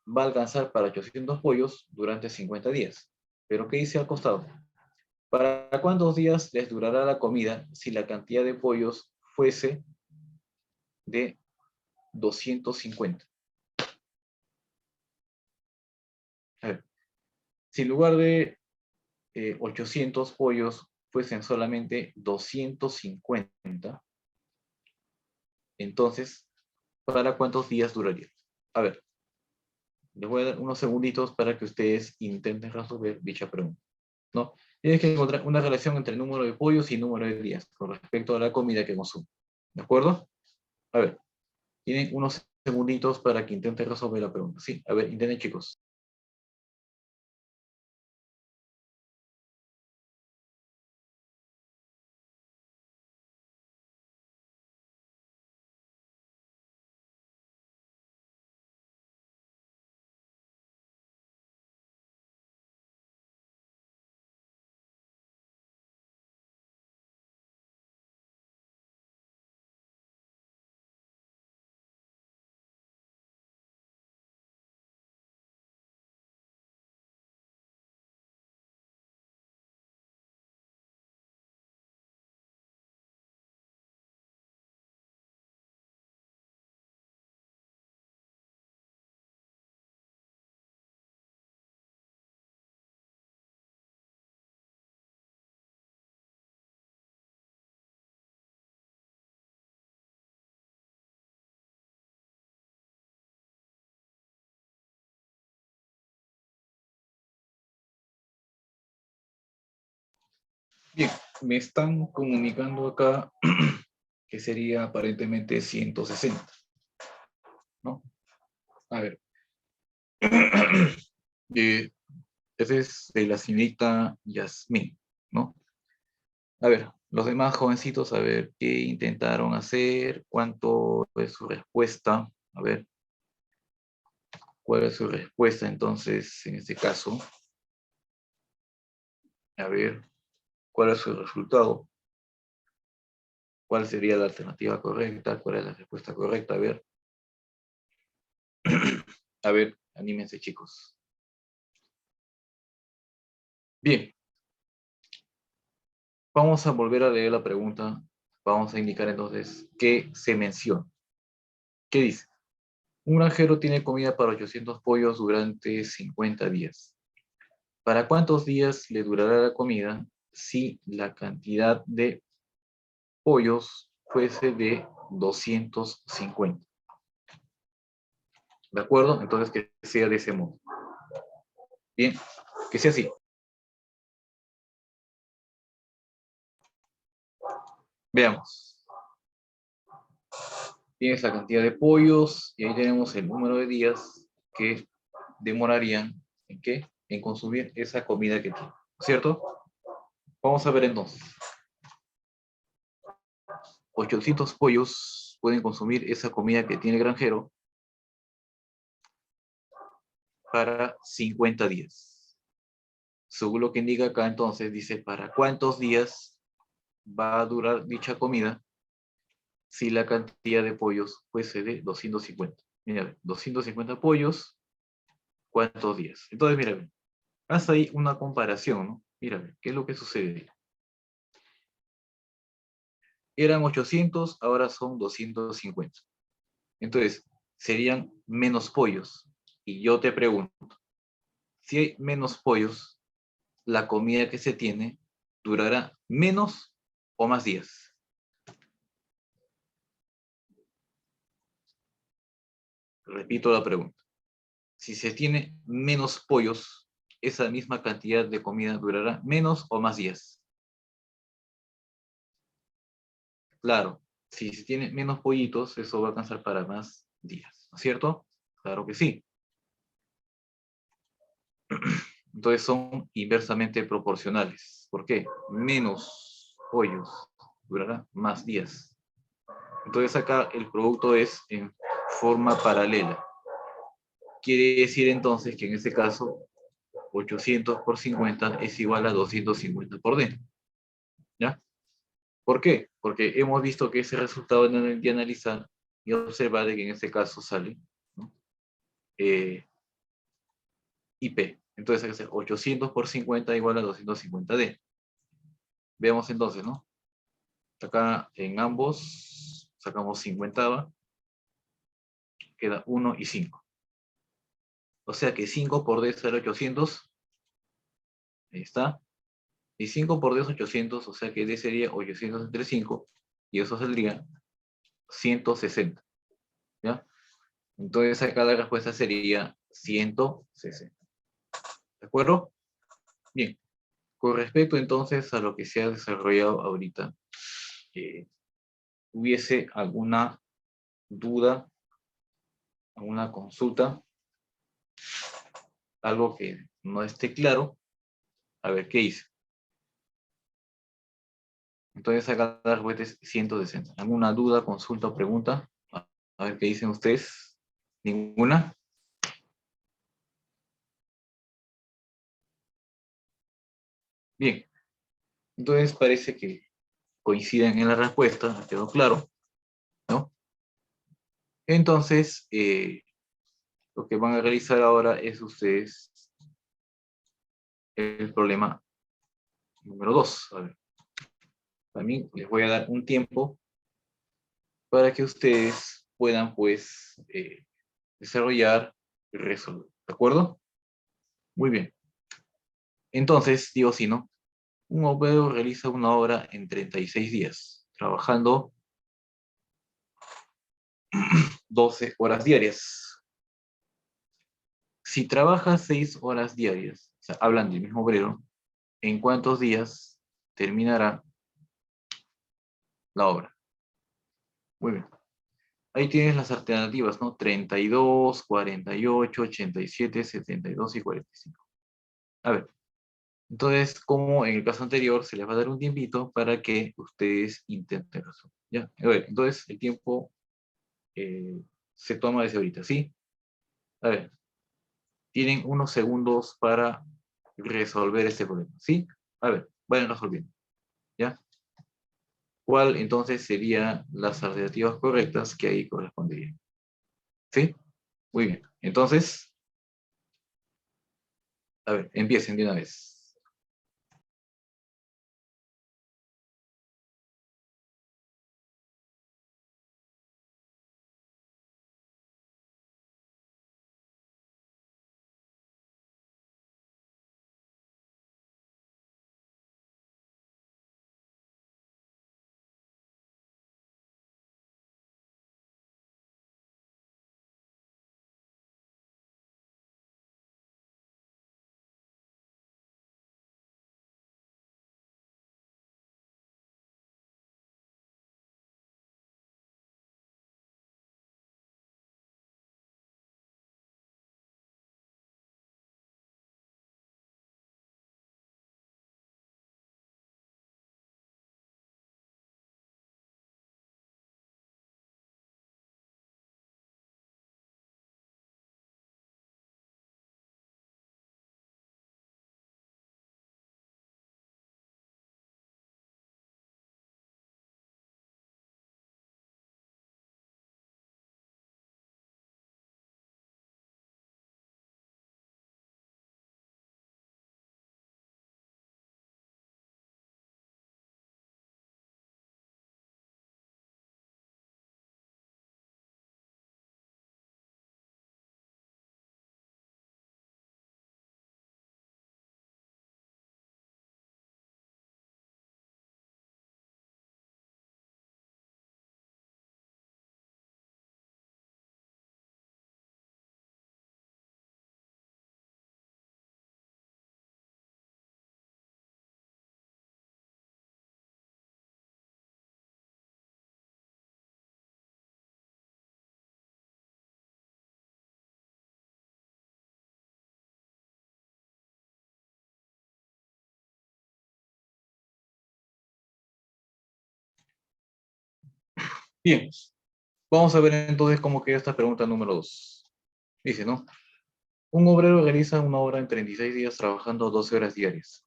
va a alcanzar para 800 pollos durante 50 días. Pero ¿qué dice al costado? ¿Para cuántos días les durará la comida si la cantidad de pollos fuese de 250? A ver, si en lugar de 800 pollos fuesen solamente 250, entonces, ¿para cuántos días duraría? A ver, les voy a dar unos segunditos para que ustedes intenten resolver dicha pregunta, ¿no? Tienes que encontrar una relación entre el número de pollos y el número de días con respecto a la comida que consumen. ¿De acuerdo? A ver, tienen unos segunditos para que intenten resolver la pregunta. Sí, a ver, intenten, chicos. Bien, me están comunicando acá que sería aparentemente 160, ¿no? A ver. Ese es de la señorita Yasmín, ¿no? A ver, los demás jovencitos, a ver qué intentaron hacer, cuánto es su respuesta. A ver, cuál es su respuesta entonces en este caso. A ver, cuál es su resultado. ¿Cuál sería la alternativa correcta? ¿Cuál es la respuesta correcta? A ver. A ver, anímense, chicos. Bien, vamos a volver a leer la pregunta. Vamos a indicar entonces qué se menciona. ¿Qué dice? Un granjero tiene comida para 800 pollos durante 50 días. ¿Para cuántos días le durará la comida si la cantidad de pollos fuese de 250? ¿De acuerdo? Entonces que sea de ese modo. Bien, que sea así. Veamos. Tienes la cantidad de pollos y ahí tenemos el número de días que demorarían en qué? En consumir esa comida que tiene. ¿Cierto? Vamos a ver entonces. 800 pollos pueden consumir esa comida que tiene el granjero para 50 días. Según lo que indica acá, entonces, dice, ¿para cuántos días va a durar dicha comida si la cantidad de pollos fuese de 250? Mira, 250 pollos, ¿cuántos días? Entonces, mira, haz ahí una comparación, ¿no? Mira, ¿qué es lo que sucede? Eran 800, ahora son 250. Entonces, serían menos pollos. Y yo te pregunto, si hay menos pollos, la comida que se tiene durará menos o más días. Repito la pregunta. Si se tiene menos pollos, esa misma cantidad de comida durará menos o más días. Claro, si se tiene menos pollitos, eso va a alcanzar para más días, ¿no es cierto? Claro que sí. Entonces son inversamente proporcionales. ¿Por qué? Menos pollos durará más días. Entonces acá el producto es en forma paralela. Quiere decir entonces que en este caso 800 por 50 es igual a 250 por D. ¿Ya? ¿Por qué? Porque hemos visto que ese resultado de analizar y observar que en este caso sale, ¿no? IP. Entonces hay que hacer 800 por 50 igual a 250D. Veamos entonces, ¿no? Acá en ambos sacamos 50, queda 1 y 5. O sea que 5 por D sale 800. Ahí está. Y 5 por D es 800, o sea que D sería 800 entre 5. Y eso saldría 160. ¿Ya? Entonces acá la respuesta sería 160. ¿De acuerdo? Bien. Con respecto entonces a lo que se ha desarrollado ahorita, ¿hubiese alguna duda, alguna consulta, algo que no esté claro? A ver, ¿qué hice? Entonces acá la respuesta es 160. ¿Alguna duda, consulta o pregunta? A ver, ¿qué dicen ustedes? ¿Ninguna? Bien. Entonces parece que coinciden en la respuesta, ¿me quedó claro? ¿No? Entonces, lo que van a realizar ahora es ustedes el problema número 2. A ver, también les voy a dar un tiempo para que ustedes puedan, pues, desarrollar y resolver. ¿De acuerdo? Muy bien. Entonces, digo si no, un obrero realiza una obra en 36 días, trabajando 12 horas diarias. Si trabaja 6 horas diarias, o sea, hablan del mismo obrero, ¿en cuántos días terminará la obra. Muy bien. Ahí tienes las alternativas, ¿no? 32, 48, 87, 72 y 45. A ver, entonces, como en el caso anterior, se les va a dar un tiempito para que ustedes intenten resolver. ¿Ya? A ver, entonces el tiempo se toma desde ahorita, ¿sí? A ver, tienen unos segundos para resolver este problema, ¿sí? A ver, vayan resolviendo, ¿ya? ¿Cuál entonces serían las alternativas correctas que ahí corresponderían? ¿Sí? Muy bien. Entonces, a ver, empiecen de una vez. Bien, vamos a ver entonces cómo queda esta pregunta número 2. Dice, ¿no? Un obrero realiza una obra en 36 días trabajando 12 horas diarias.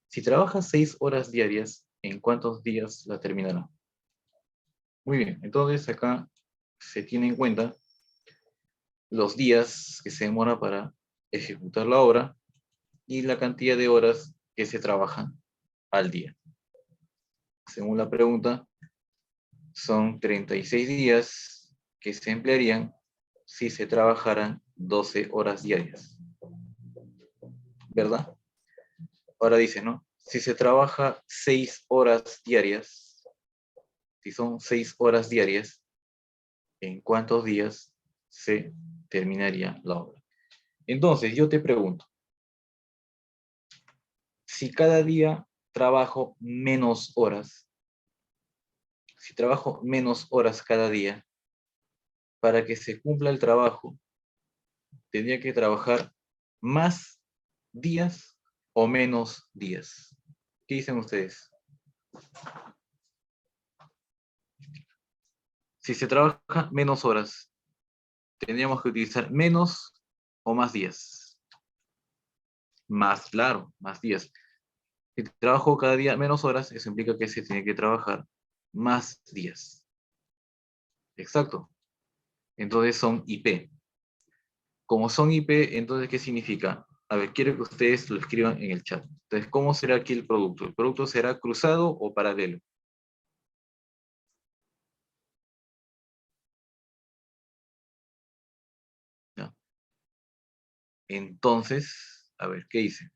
Si trabaja 6 horas diarias, ¿en cuántos días la terminará? Muy bien, entonces acá se tiene en cuenta los días que se demora para ejecutar la obra y la cantidad de horas que se trabajan al día. Según la pregunta, son 36 días que se emplearían si se trabajaran 12 horas diarias, ¿verdad? Ahora dice, ¿no? Si se trabaja 6 horas diarias, si son 6 horas diarias, ¿en cuántos días se terminaría la obra? Entonces, yo te pregunto, si cada día trabajo menos horas, si trabajo menos horas cada día, para que se cumpla el trabajo, tendría que trabajar más días o menos días. ¿Qué dicen ustedes? Si se trabaja menos horas, tendríamos que utilizar menos o más días. Más, claro, más días. Si trabajo cada día menos horas, eso implica que se tiene que trabajar más días. Exacto. Entonces son IP. Como son IP, entonces, ¿qué significa? A ver, quiero que ustedes lo escriban en el chat. Entonces, ¿cómo será aquí el producto? ¿El producto será cruzado o paralelo? ¿Ya? Entonces, a ver, ¿qué dice?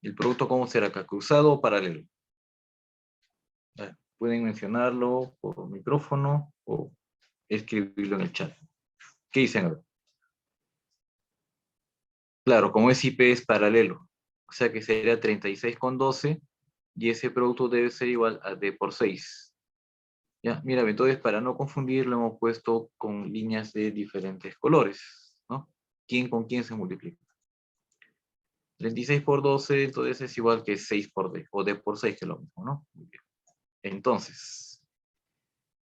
¿El producto cómo será acá? ¿Cruzado o paralelo? A ver, pueden mencionarlo por micrófono o escribirlo en el chat. ¿Qué dicen? A ver. Claro, como es IP es paralelo. O sea que sería 36 con 12 y ese producto debe ser igual a D por 6. Ya, mira, entonces para no confundir lo hemos puesto con líneas de diferentes colores, ¿no? ¿Quién con quién se multiplica? 36 por 12, entonces es igual que 6 por D, o D por 6, que es lo mismo, ¿no? Muy bien. Entonces,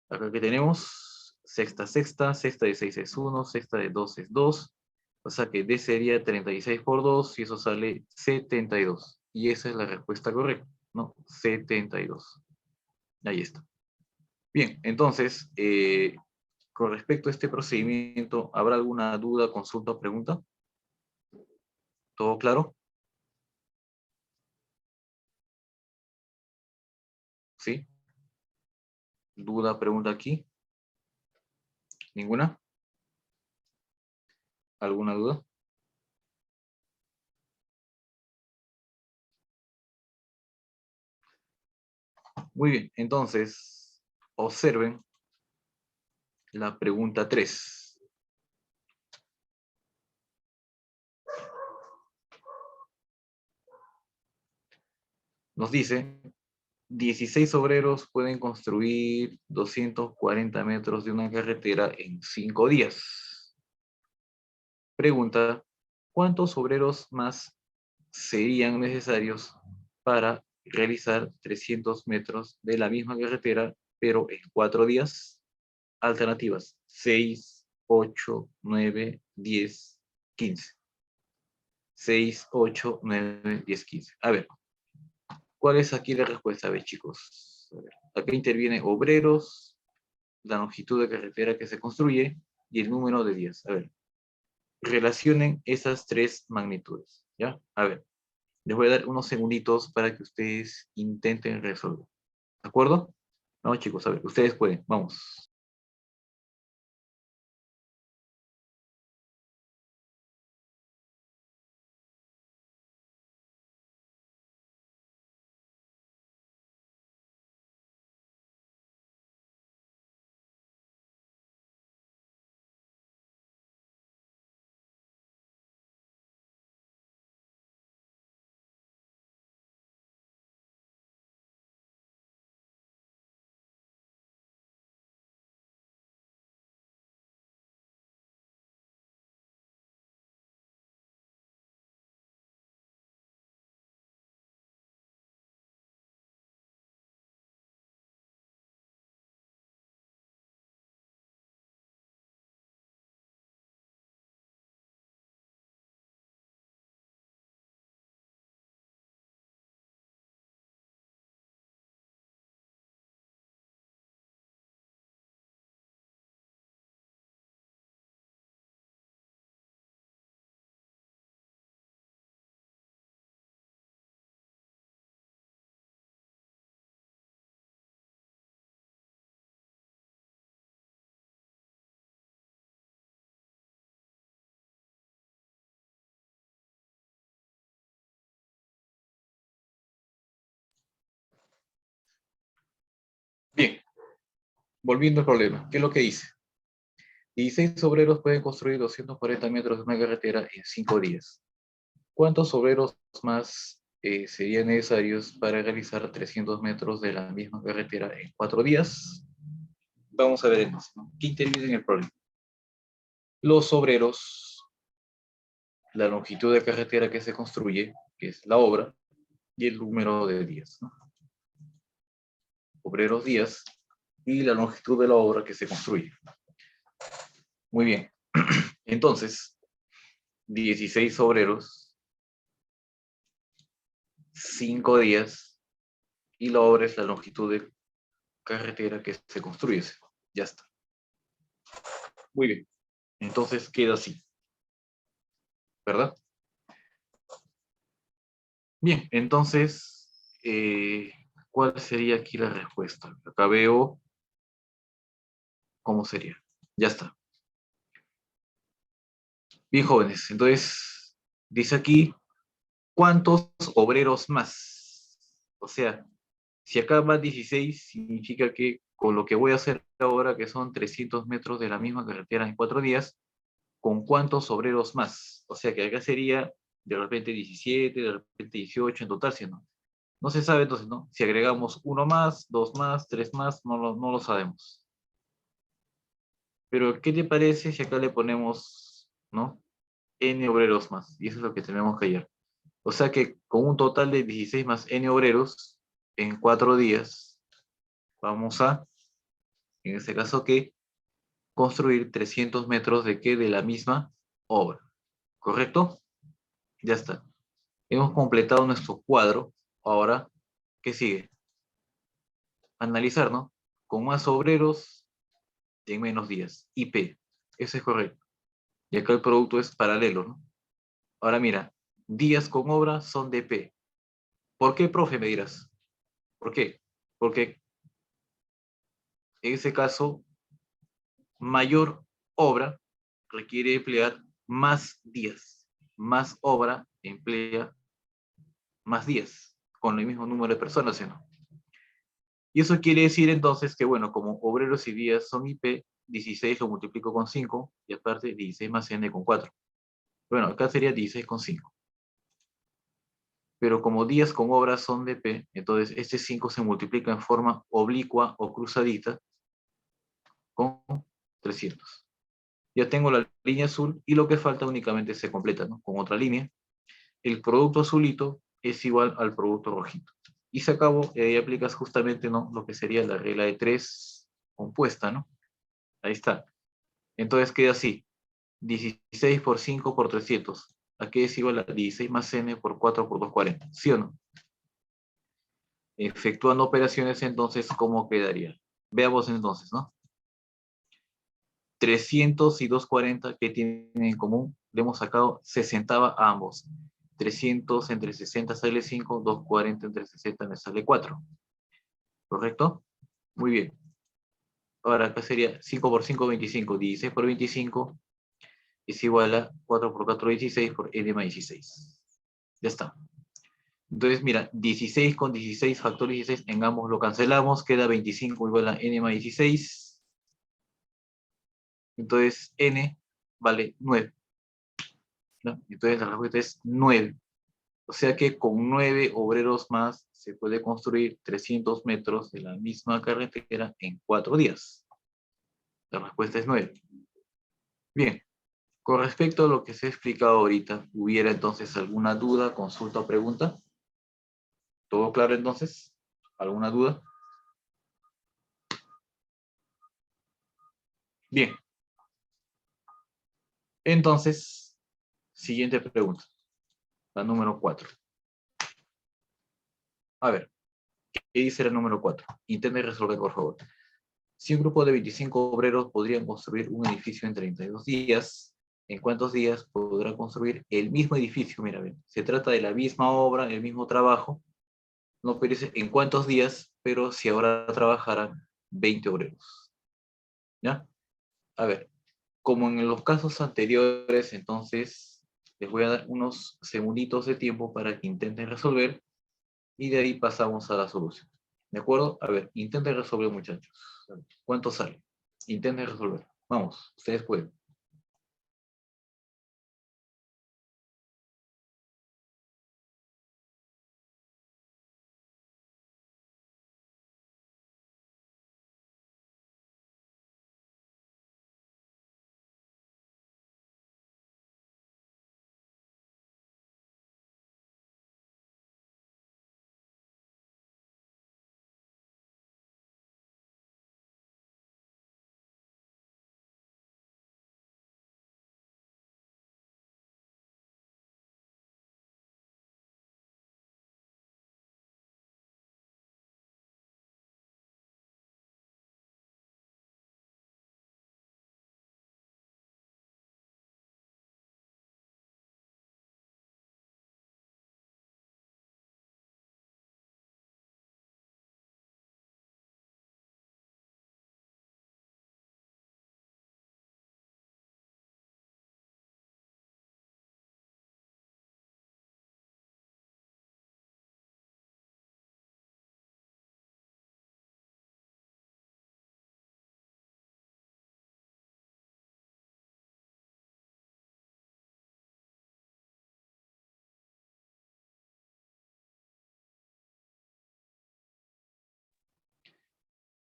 acá que tenemos sexta, sexta, sexta de 6 es 1, sexta de 2 es 2, o sea que D sería 36 por 2 y eso sale 72. Y esa es la respuesta correcta, ¿no? 72. Ahí está. Bien, entonces, con respecto a este procedimiento, ¿habrá alguna duda, consulta o pregunta? ¿Todo claro? ¿Sí? ¿Duda, pregunta aquí? ¿Ninguna? ¿Alguna duda? Muy bien, entonces, observen la pregunta 3. Nos dice, 16 obreros pueden construir 240 metros de una carretera en 5 días. Pregunta, ¿cuántos obreros más serían necesarios para realizar 300 metros de la misma carretera, pero en 4 días? Alternativas: 6, 8, 9, 10, 15. 6, 8, 9, 10, 15. A ver, ¿cuál es aquí la respuesta? A ver, chicos. A ver, acá interviene obreros, la longitud de carretera que se construye y el número de días. A ver, relacionen esas tres magnitudes, ¿ya? A ver, les voy a dar unos segunditos para que ustedes intenten resolver. ¿De acuerdo? Vamos, chicos, a ver, ustedes pueden, vamos. Bien, volviendo al problema, ¿qué es lo que dice? 16 obreros pueden construir 240 metros de una carretera en 5 días. ¿Cuántos obreros más serían necesarios para realizar 300 metros de la misma carretera en 4 días? Vamos a ver entonces, ¿no? ¿Qué interviene en el problema? Los obreros, la longitud de carretera que se construye, que es la obra, y el número de días, ¿no? Obreros días y la longitud de la obra que se construye. Muy bien. Entonces, 16 obreros, 5 días, y la obra es la longitud de carretera que se construye. Ya está. Muy bien. Entonces queda así, ¿verdad? Bien, entonces, ¿cuál sería aquí la respuesta? Acá veo cómo sería. Ya está. Bien, jóvenes, entonces, dice aquí, ¿cuántos obreros más? O sea, si acá van 16, significa que con lo que voy a hacer ahora, que son 300 metros de la misma carretera en 4 días, ¿con cuántos obreros más? O sea, que acá sería de repente 17, de repente 18 en total, ¿sí o no? No se sabe entonces, ¿no? Si agregamos uno más, dos más, tres más, no lo sabemos. Pero, ¿qué te parece si acá le ponemos, ¿no? N obreros más. Y eso es lo que tenemos que hallar. O sea que con un total de 16 más N obreros, en 4 días, vamos a, en este caso, ¿qué? Construir 300 metros de qué? De la misma obra. ¿Correcto? Ya está. Hemos completado nuestro cuadro. Ahora, ¿qué sigue? Analizar, ¿no? Con más obreros en menos días. IP. Eso es correcto. Y acá el producto es paralelo, ¿no? Ahora mira, días con obra son de P. ¿Por qué, profe? Me dirás. ¿Por qué? Porque en ese caso, mayor obra requiere emplear más días. Más obra emplea más días, con el mismo número de personas, ¿sí, no? Y eso quiere decir entonces que, bueno, como obreros y días son IP, 16 lo multiplico con 5 y aparte 16 más N con 4. Bueno, acá sería 16 con 5. Pero como días con obras son de P, entonces este 5 se multiplica en forma oblicua o cruzadita con 300. Ya tengo la línea azul y lo que falta únicamente se completa, ¿no? Con otra línea. El producto azulito es igual al producto rojito. Y se acabó, y ahí aplicas justamente, ¿no? Lo que sería la regla de 3 compuesta, ¿no? Ahí está. Entonces queda así. 16 por 5 por 300. Aquí es igual a 16 más n por 4 por 240. ¿Sí o no? Efectuando operaciones, entonces, ¿cómo quedaría? Veamos entonces, ¿no? 300 y 240, ¿qué tienen en común? Le hemos sacado 60 a ambos. 300 entre 60 sale 5, 240 entre 60 me sale 4. ¿Correcto? Muy bien. Ahora acá sería 5 por 5, 25. 16 por 25 es igual a 4 por 4, 16 por n más 16. Ya está. Entonces, mira, 16 con 16, factor 16, en ambos lo cancelamos, queda 25 igual a n más 16. Entonces, n vale 9, ¿no? Entonces, la respuesta es 9. O sea que con 9 obreros más se puede construir 300 metros de la misma carretera en 4 días. La respuesta es 9. Bien, con respecto a lo que se ha explicado ahorita, ¿hubiera entonces alguna duda, consulta o pregunta? ¿Todo claro entonces? ¿Alguna duda? Bien, entonces, siguiente pregunta, la número 4. A ver, ¿qué dice la número 4? Intente resolver, por favor. Si un grupo de 25 obreros podrían construir un edificio en 32 días, ¿en cuántos días podrán construir el mismo edificio? Mira, bien, se trata de la misma obra, el mismo trabajo, no perece en cuántos días, pero si ahora trabajaran 20 obreros. ¿Ya? A ver, como en los casos anteriores, entonces les voy a dar unos segunditos de tiempo para que intenten resolver y de ahí pasamos a la solución. ¿De acuerdo? A ver, intenten resolver, muchachos. ¿Cuánto sale? Intenten resolver. Vamos, ustedes pueden.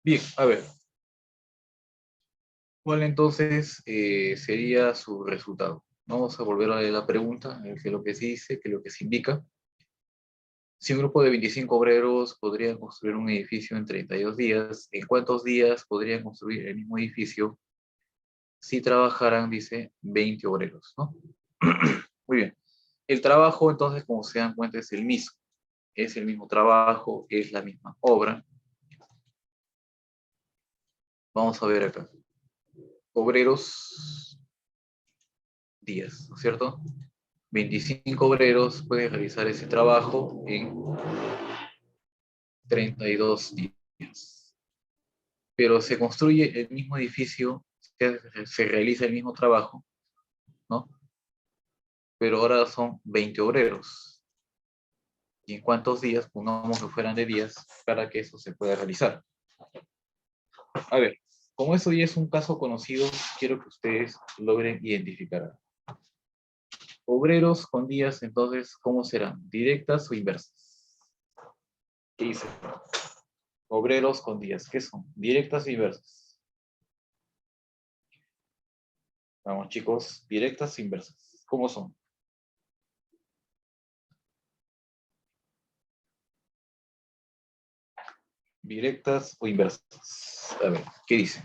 Bien, a ver. ¿Cuál entonces sería su resultado? Vamos a volver a leer la pregunta, a ver qué es lo que se dice, qué es lo que se indica. Si un grupo de 25 obreros podría construir un edificio en 32 días, ¿en cuántos días podrían construir el mismo edificio si trabajaran, dice, 20 obreros, ¿no? Muy bien. El trabajo, entonces, como se dan cuenta, es el mismo. Es el mismo trabajo, es la misma obra. Vamos a ver acá. Obreros, días, ¿no es cierto? 25 obreros pueden realizar ese trabajo en 32 días. Pero se construye el mismo edificio, se realiza el mismo trabajo, ¿no? Pero ahora son 20 obreros. ¿Y en cuántos días? Pongamos que fueran de días para que eso se pueda realizar. A ver, como eso ya es un caso conocido, quiero que ustedes logren identificar. Obreros con días, entonces, ¿cómo serán? ¿Directas o inversas? ¿Qué dice? Obreros con días, ¿qué son? ¿Directas o inversas? Vamos, chicos, directas o inversas. ¿Cómo son? ¿Directas o inversas? A ver, ¿qué dice?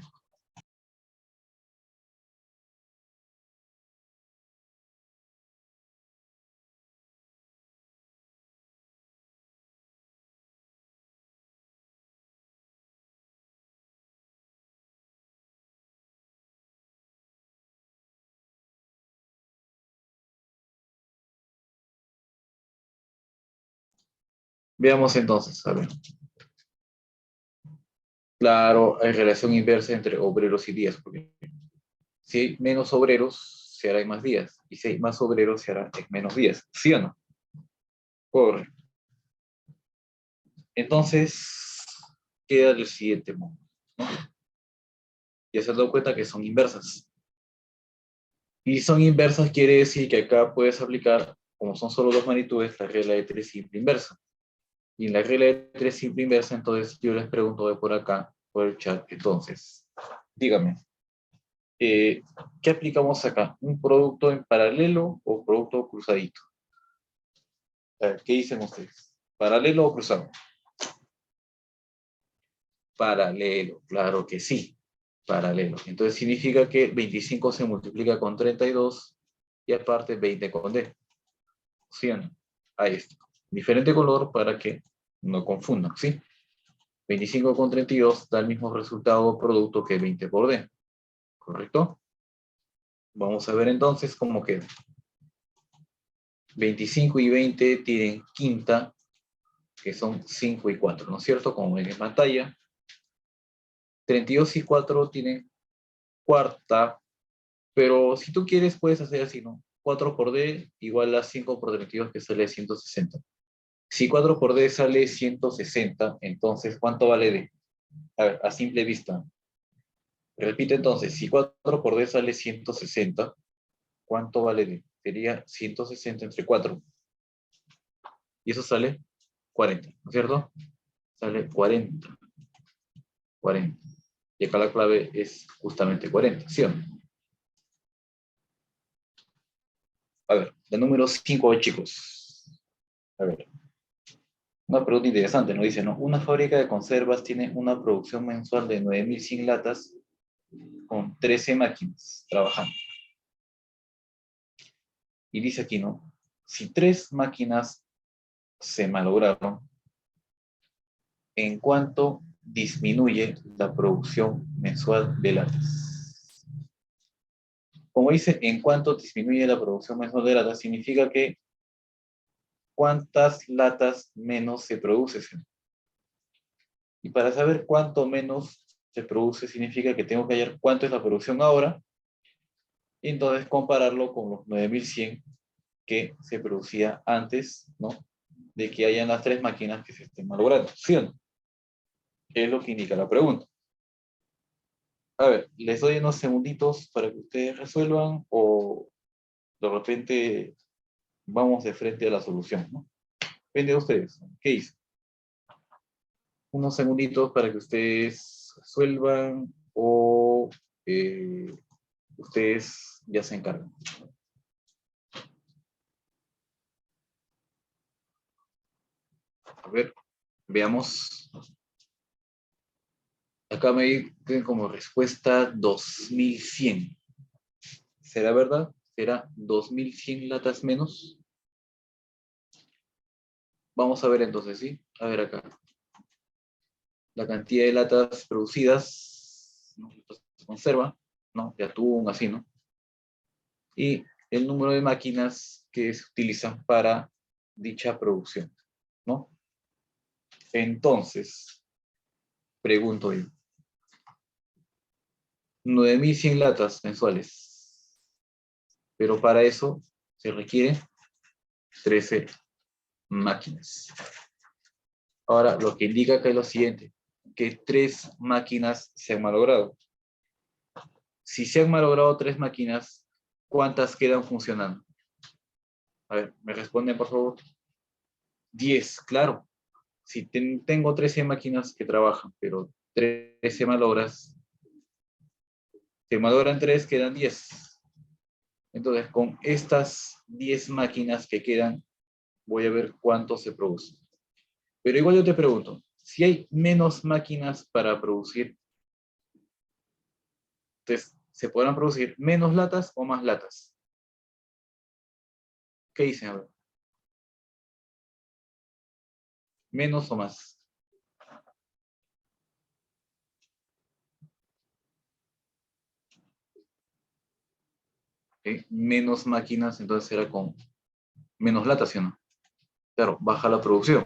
Veamos entonces, a ver. Claro, hay relación inversa entre obreros y días, porque si hay menos obreros, se hará en más días, y si hay más obreros, se hará en menos días, ¿sí o no? Correcto. Entonces, queda el siguiente modo. Ya se han dado cuenta que son inversas. Y son inversas quiere decir que acá puedes aplicar, como son solo dos magnitudes, la regla de tres simple inversa. Y en la regla de tres simple inversa, entonces yo les pregunto de por acá, por el chat, entonces, dígame, eh, ¿qué aplicamos acá? ¿Un producto en paralelo o producto cruzadito? A ver, ¿qué dicen ustedes? ¿Paralelo o cruzado? Paralelo, claro que sí, paralelo. Entonces significa que 25 se multiplica con 32 y aparte 20 con D. ¿Sí o no? Ahí está. Diferente color para que no confundan, ¿sí? 25 con 32 da el mismo resultado o producto que 20 por D. ¿Correcto? Vamos a ver entonces cómo queda. 25 y 20 tienen quinta, que son 5 y 4, ¿no es cierto? Como ven en pantalla. 32 y 4 tienen cuarta, pero si tú quieres puedes hacer así, ¿no? 4 por D igual a 5 por 32 que sale 160. Si 4 por D sale 160, entonces ¿cuánto vale D? A ver, a simple vista. Repite entonces, si 4 por D sale 160, ¿cuánto vale D? Sería 160 entre 4. Y eso sale 40, ¿no es cierto? Sale 40. 40. Y acá la clave es justamente 40, ¿sí o no? A ver, de número 5, chicos. A ver, una pregunta interesante, nos dice, ¿no? Una fábrica de conservas tiene una producción mensual de 9.100 latas con 13 máquinas trabajando. Y dice aquí, ¿no? Si 3 máquinas se malograron, ¿en cuánto disminuye la producción mensual de latas? Como dice, ¿en cuánto disminuye la producción mensual de latas? Significa que ¿cuántas latas menos se producen? Y para saber cuánto menos se produce, significa que tengo que hallar cuánto es la producción ahora, y entonces compararlo con los 9.100 que se producía antes, ¿no? De que hayan las 3 máquinas que se estén malogrando, ¿sí o no? Es lo que indica la pregunta. A ver, les doy unos segunditos para que ustedes resuelvan o de repente vamos de frente a la solución, ¿no? Depende de ustedes. ¿Qué dicen? Unos segunditos para que ustedes resuelvan o ustedes ya se encargan. A ver, veamos. Acá me dicen como respuesta 2100. ¿Será verdad? ¿Será 2100 latas menos? Vamos a ver entonces, ¿sí? A ver acá. La cantidad de latas producidas, ¿no? Se conserva, ¿no? De atún, así, ¿no? Y el número de máquinas que se utilizan para dicha producción, ¿no? Entonces, pregunto yo. 9100 latas mensuales. Pero para eso se requieren 13 máquinas. Ahora, lo que indica acá es lo siguiente, que 3 máquinas se han malogrado. Si se han malogrado 3 máquinas, ¿cuántas quedan funcionando? A ver, me responden por favor. 10, claro. Si tengo 13 máquinas que trabajan, pero 13 malogras, se malogran 3, quedan 10. Entonces, con estas 10 máquinas que quedan, voy a ver cuánto se produce. Pero igual yo te pregunto, si hay menos máquinas para producir, entonces, ¿se podrán producir menos latas o más latas? ¿Qué dicen? A ver. ¿Menos o más? ¿Ok? Menos máquinas, entonces será con menos latas, ¿sí o no? Claro, baja la producción.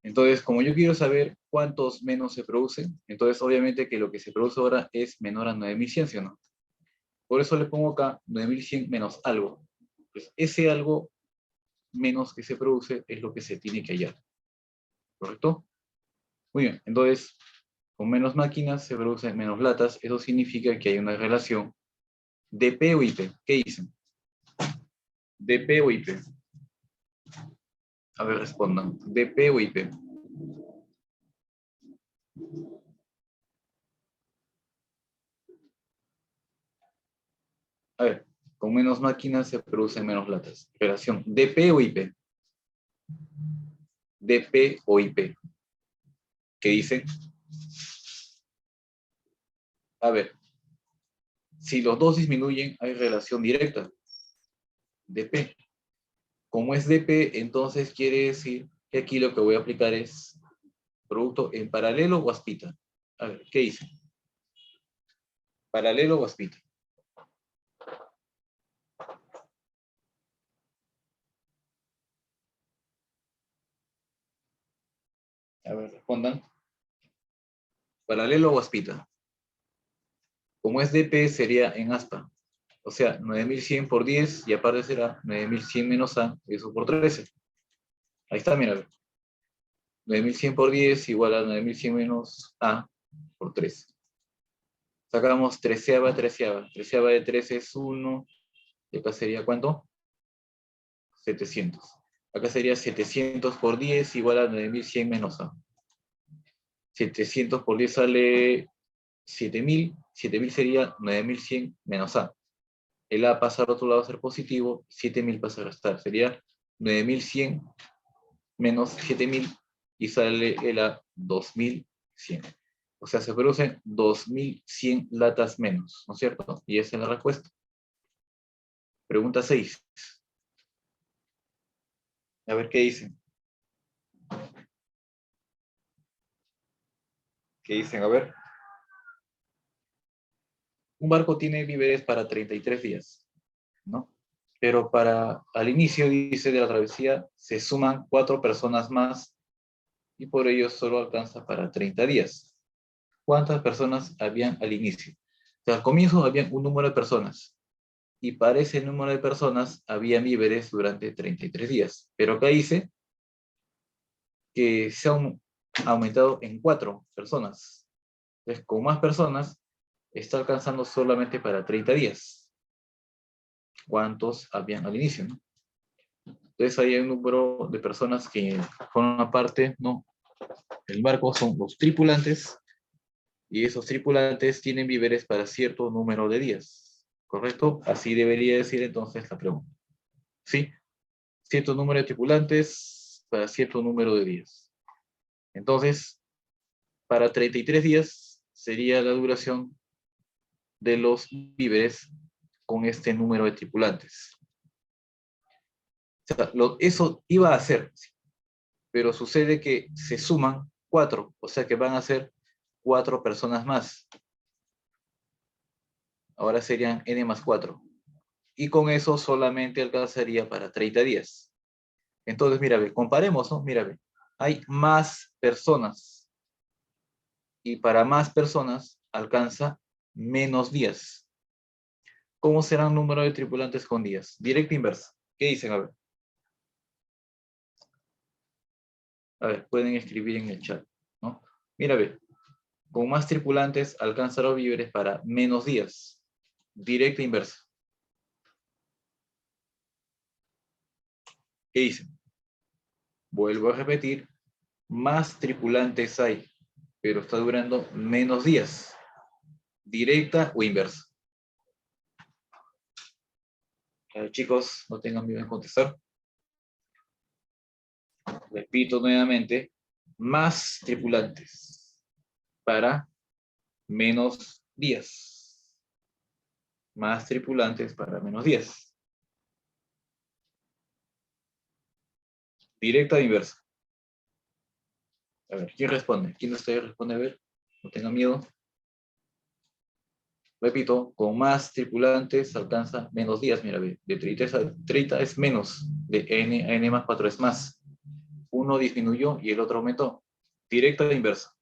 Entonces, como yo quiero saber cuántos menos se producen, entonces obviamente que lo que se produce ahora es menor a 9100, ¿sí o no? Por eso le pongo acá 9100 menos algo. Pues ese algo menos que se produce es lo que se tiene que hallar. ¿Correcto? Muy bien, entonces, con menos máquinas se producen menos latas. Eso significa que hay una relación DP o IP. ¿Qué dicen? DP o IP. A ver, respondan. DP o IP. A ver, con menos máquinas se producen menos latas. Relación DP o IP. DP o IP. ¿Qué dicen? A ver, si los dos disminuyen, hay relación directa. DP. Como es DP, entonces quiere decir que aquí lo que voy a aplicar es producto en paralelo o aspita. A ver, ¿qué dicen? Paralelo o aspita. A ver, respondan. Paralelo o aspita. Como es DP, sería en aspa. O sea, 9100 por 10 y aparte será 9100 menos A, eso por 13. Ahí está, mira. 9100 por 10 igual a 9100 menos A por 13. Sacamos treceava, treceava. Treceava de 13 es 1. Y acá sería ¿cuánto? 700. Acá sería 700 por 10 igual a 9100 menos A. 700 por 10 sale 7000. 7000 sería 9100 menos A. El A pasa al otro lado a ser positivo, 7000 pasa a restar. Sería 9100 menos 7000 y sale el A 2100. O sea, se producen 2100 latas menos, ¿no es cierto? Y esa es la respuesta. Pregunta 6. A ver qué dicen. ¿Qué dicen? A ver. Un barco tiene víveres para 33 días, ¿no? Pero al inicio, dice, de la travesía, se suman 4 personas más y por ello solo alcanza para 30 días. ¿Cuántas personas habían al inicio? O sea, al comienzo había un número de personas y para ese número de personas había víveres durante 33 días. Pero acá dice que se han aumentado en 4 personas. Entonces, con más personas, está alcanzando solamente para 30 días. ¿Cuántos habían al inicio, no? Entonces, ahí hay un número de personas que forman parte, ¿no? El barco son los tripulantes y esos tripulantes tienen víveres para cierto número de días. ¿Correcto? Así debería decir entonces la pregunta. ¿Sí? Cierto número de tripulantes para cierto número de días. Entonces, para 33 días sería la duración de los víveres con este número de tripulantes. O sea, eso iba a ser, pero sucede que se suman 4, o sea que van a ser 4 personas más. Ahora serían n más 4. Y con eso solamente alcanzaría para 30 días. Entonces, mira, ve, comparemos, ¿no? Mira, ve, hay más personas. Y para más personas alcanza menos días. ¿Cómo será el número de tripulantes con días? Directa inversa. ¿Qué dicen? A ver, pueden escribir en el chat, ¿no? Mira, ve, con más tripulantes alcanza los víveres para menos días. Directa inversa. ¿Qué dicen? Vuelvo a repetir, más tripulantes hay, pero está durando menos días. Directa o inversa. Chicos, no tengan miedo en contestar. Repito nuevamente, más tripulantes para menos días. Más tripulantes para menos días. Directa o inversa. A ver, ¿quién responde? ¿Quién de ustedes responde? A ver, no tengan miedo. Repito, con más tripulantes alcanza menos días. Mira, de 30 a 30 es menos. De n a n más 4 es más. Uno disminuyó y el otro aumentó. Directa e inversa.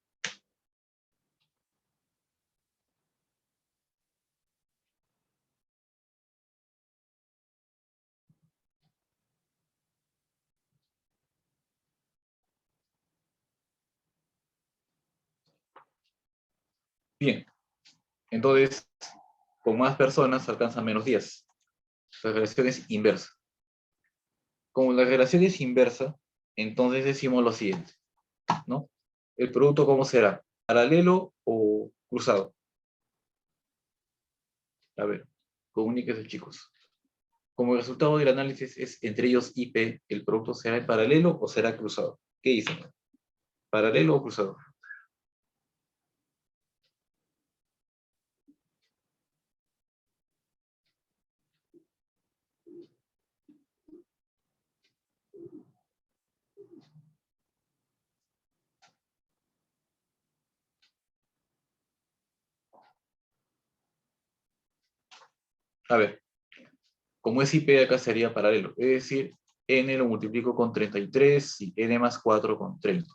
Bien, entonces, con más personas alcanza menos días. La relación es inversa. Como la relación es inversa, entonces decimos lo siguiente, ¿no? ¿El producto cómo será? ¿Paralelo o cruzado? A ver, comuníquense, chicos. Como el resultado del análisis es entre ellos y P, ¿el producto será en paralelo o será cruzado? ¿Qué dicen? ¿Paralelo o cruzado? A ver, como es IP, acá sería paralelo. Es decir, n lo multiplico con 33 y n más 4 con 30.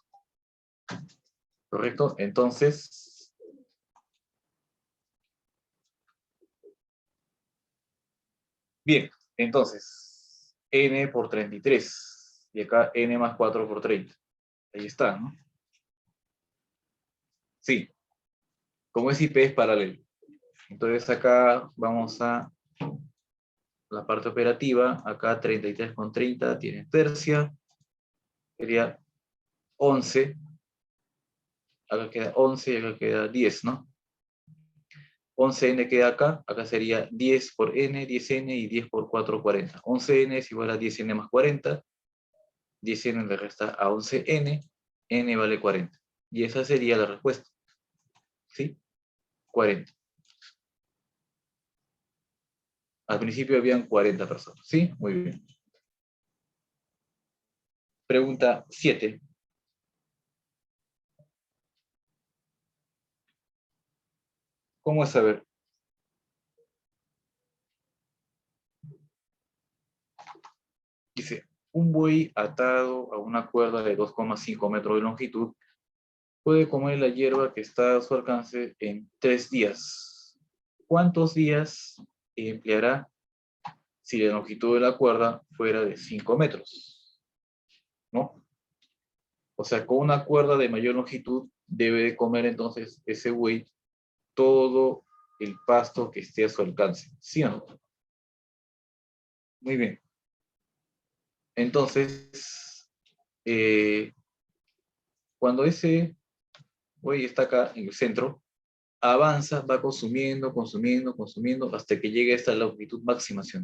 ¿Correcto? Entonces, bien, entonces, n por 33. Y acá n más 4 por 30. Ahí está, ¿no? Sí, como es IP es paralelo. Entonces acá vamos a la parte operativa. Acá 33 con 30 tiene tercia. Sería 11. Acá queda 11 y acá queda 10, ¿no? 11n queda acá. Acá sería 10 por n, 10n y 10 por 4, 40. 11n es igual a 10n más 40. 10n le resta a 11n. N vale 40. Y esa sería la respuesta. ¿Sí? 40. Al principio habían 40 personas. ¿Sí? Muy bien. Pregunta 7. ¿Cómo es saber? Dice, un buey atado a una cuerda de 2,5 metros de longitud puede comer la hierba que está a su alcance en 3 días. ¿Cuántos días empleará si la longitud de la cuerda fuera de 5 metros? ¿No? O sea, con una cuerda de mayor longitud debe de comer entonces ese buey todo el pasto que esté a su alcance. ¿Sí o no? Muy bien. Entonces, Cuando ese güey está acá en el centro, avanza, va consumiendo, consumiendo, consumiendo, hasta que llegue hasta la longitud máxima, ¿sí?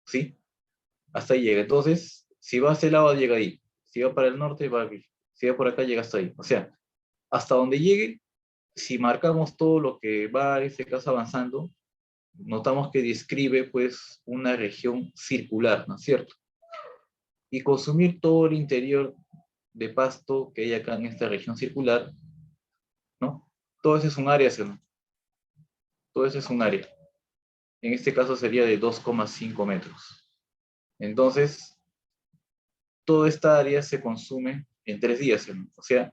¿Sí? Hasta ahí llega. Entonces, si va hacia el lado, llega ahí. Si va para el norte, va aquí. Si va por acá, llega hasta ahí. O sea, hasta donde llegue, si marcamos todo lo que va, en este caso, avanzando, notamos que describe, pues, una región circular, ¿no es cierto? Y consumir todo el interior de pasto que hay acá en esta región circular, ¿no? Todo eso es un área, ¿sí? Todo eso es un área. En este caso sería de 2,5 metros. Entonces, toda esta área se consume en 3 días, ¿sí? O sea,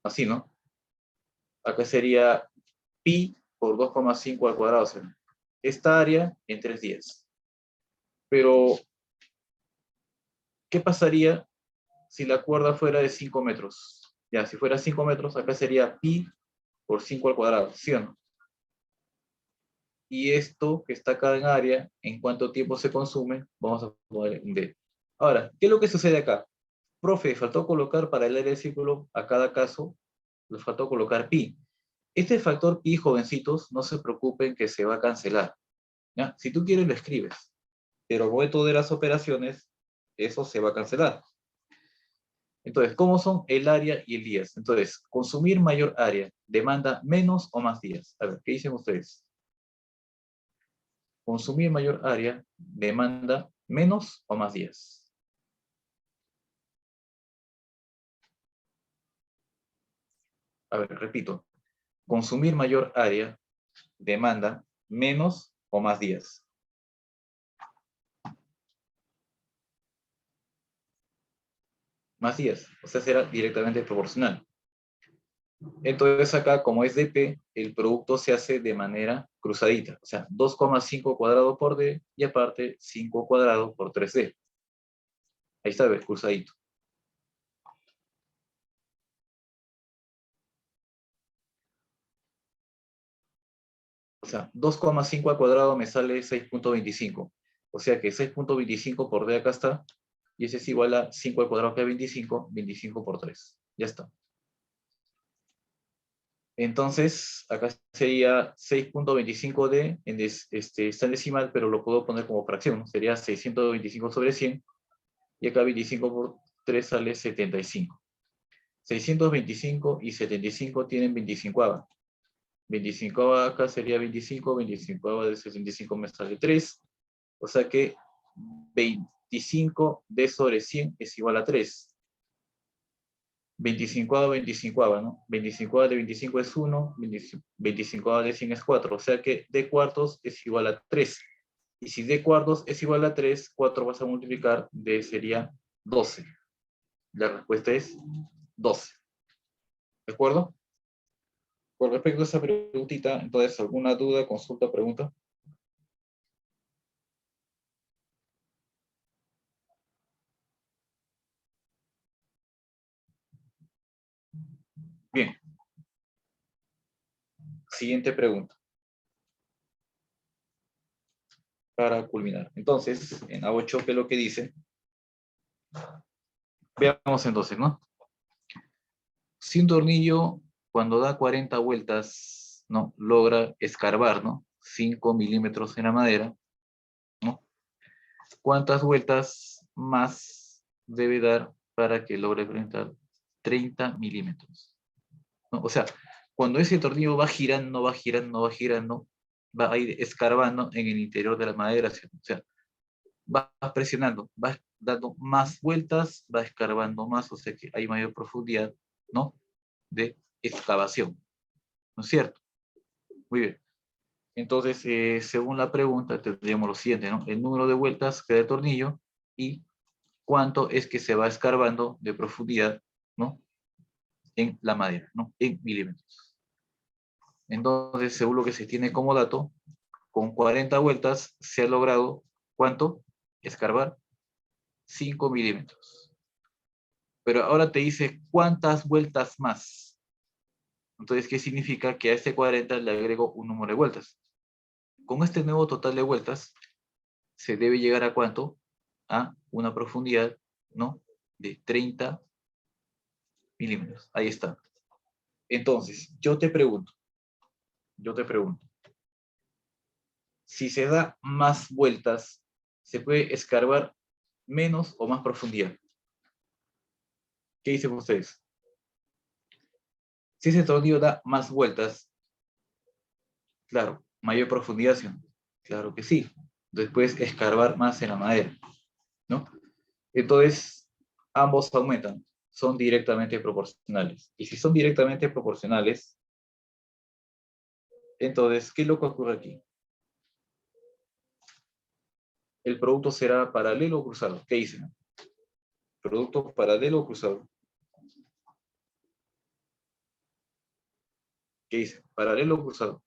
así, ¿no? Acá sería pi por 2,5 al cuadrado, ¿sí? Esta área en 3 días. Pero, ¿qué pasaría si la cuerda fuera de 5 metros? Ya, si fuera 5 metros, acá sería pi por 5 al cuadrado, ¿sí o no? Y esto que está acá en área, ¿en cuánto tiempo se consume? Vamos a poner en D. Ahora, ¿qué es lo que sucede acá? Profe, faltó colocar para el área del círculo, a cada caso, le faltó colocar pi. Este factor pi, jovencitos, no se preocupen que se va a cancelar. ¿Ya? Si tú quieres, lo escribes. Pero momento de las operaciones, eso se va a cancelar. Entonces, ¿cómo son el área y el días? Entonces, consumir mayor área demanda menos o más días. A ver, ¿qué dicen ustedes? Consumir mayor área demanda menos o más días. A ver, repito. Consumir mayor área demanda menos o más días. Más días. O sea, será directamente proporcional. Entonces acá, como es dp, el producto se hace de manera cruzadita. O sea, 2,5 cuadrado por d y aparte 5 cuadrado por 3d. Ahí está, ¿ves? Cruzadito. O sea, 2,5 al cuadrado me sale 6,25. O sea que 6,25 por d acá está. Y ese es igual a 5 al cuadrado que es 25, 25 por 3. Ya está. Entonces, acá sería 6,25D, está en decimal, pero lo puedo poner como fracción, ¿no? Sería 625 sobre 100, y acá 25 por 3 sale 75. 625 y 75 tienen 25. 25 acá sería 25, 25 de 75 me sale 3, o sea que 25D sobre 100 es igual a 3. 25 a 25, ¿no? 25 de 25 es 1, 25 de 100 es 4, o sea que d cuartos es igual a 3. Y si d cuartos es igual a 3, 4 vas a multiplicar, d sería 12. La respuesta es 12. ¿De acuerdo? Con respecto a esa preguntita, entonces, ¿alguna duda, consulta, pregunta? Bien, siguiente pregunta, para culminar. Entonces, en A8, ¿qué es lo que dice? Veamos entonces, ¿no? Si un tornillo, cuando da 40 vueltas, ¿no? Logra escarbar, ¿no? 5 milímetros en la madera, ¿no? ¿Cuántas vueltas más debe dar para que logre penetrar 30 milímetros? ¿No? O sea, cuando ese tornillo va girando, va girando, va girando, va a ir escarbando en el interior de la madera, ¿sí? O sea, va presionando, va dando más vueltas, va escarbando más, o sea que hay mayor profundidad, ¿no? De excavación, ¿no es cierto? Muy bien. Entonces, según la pregunta, tendríamos lo siguiente, ¿no? El número de vueltas que da el tornillo y cuánto es que se va escarbando de profundidad, ¿no? En la madera, ¿no? En milímetros. Entonces, según lo que se tiene como dato, con 40 vueltas se ha logrado, ¿cuánto? Escarbar 5 milímetros. Pero ahora te dice, ¿cuántas vueltas más? Entonces, ¿qué significa? Que a este 40 le agrego un número de vueltas. Con este nuevo total de vueltas, se debe llegar a ¿cuánto? A una profundidad, ¿no? de 30 milímetros. Ahí está. Entonces, yo te pregunto, si se da más vueltas, ¿se puede escarbar menos o más profundidad? ¿Qué dicen ustedes? Si ese tornillo da más vueltas, claro, mayor profundidad, ¿sí? Claro que sí. Entonces puedes escarbar más en la madera, ¿no? Entonces, ambos aumentan, son directamente proporcionales. Y si son directamente proporcionales, entonces, ¿qué es lo que ocurre aquí? El producto será paralelo o cruzado. ¿Qué dicen? Producto paralelo o cruzado. ¿Qué dicen? Paralelo o cruzado.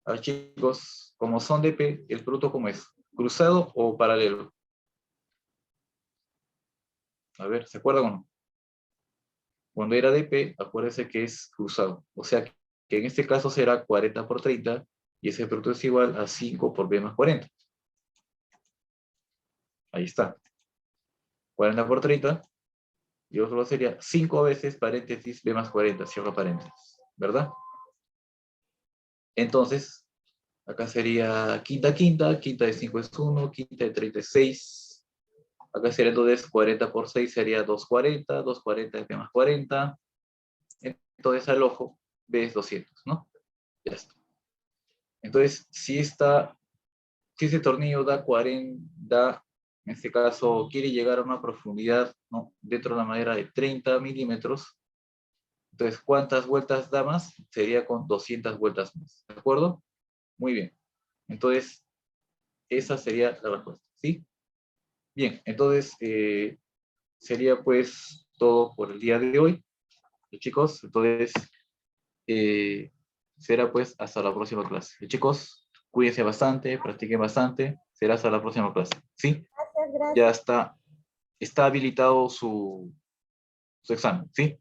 A ver, chicos, como son de P, ¿el producto cómo es? ¿Cruzado o paralelo? A ver, ¿se acuerdan o no? Cuando era DP, acuérdense que es cruzado. O sea que en este caso será 40 por 30 y ese producto es igual a 5 por B más 40. Ahí está. 40 por 30 y otro sería 5 veces paréntesis B más 40, cierro paréntesis. ¿Verdad? Entonces, acá sería quinta, quinta, quinta de 5 es 1, quinta de 30 es 6. Acá sería entonces 40 por 6 sería 240, 240 es B más 40. Entonces al ojo B es 200, ¿no? Ya está. Entonces, si ese tornillo da 40, en este caso quiere llegar a una profundidad, ¿no?, dentro de la madera de 30 milímetros, entonces, ¿cuántas vueltas da más? Sería con 200 vueltas más, ¿de acuerdo? Muy bien. Entonces, esa sería la respuesta, ¿sí? Bien, entonces, sería pues todo por el día de hoy, chicos. Entonces, será pues hasta la próxima clase. Chicos, cuídense bastante, practiquen bastante. Será hasta la próxima clase, ¿sí? Gracias, gracias. Ya está habilitado su examen, ¿sí?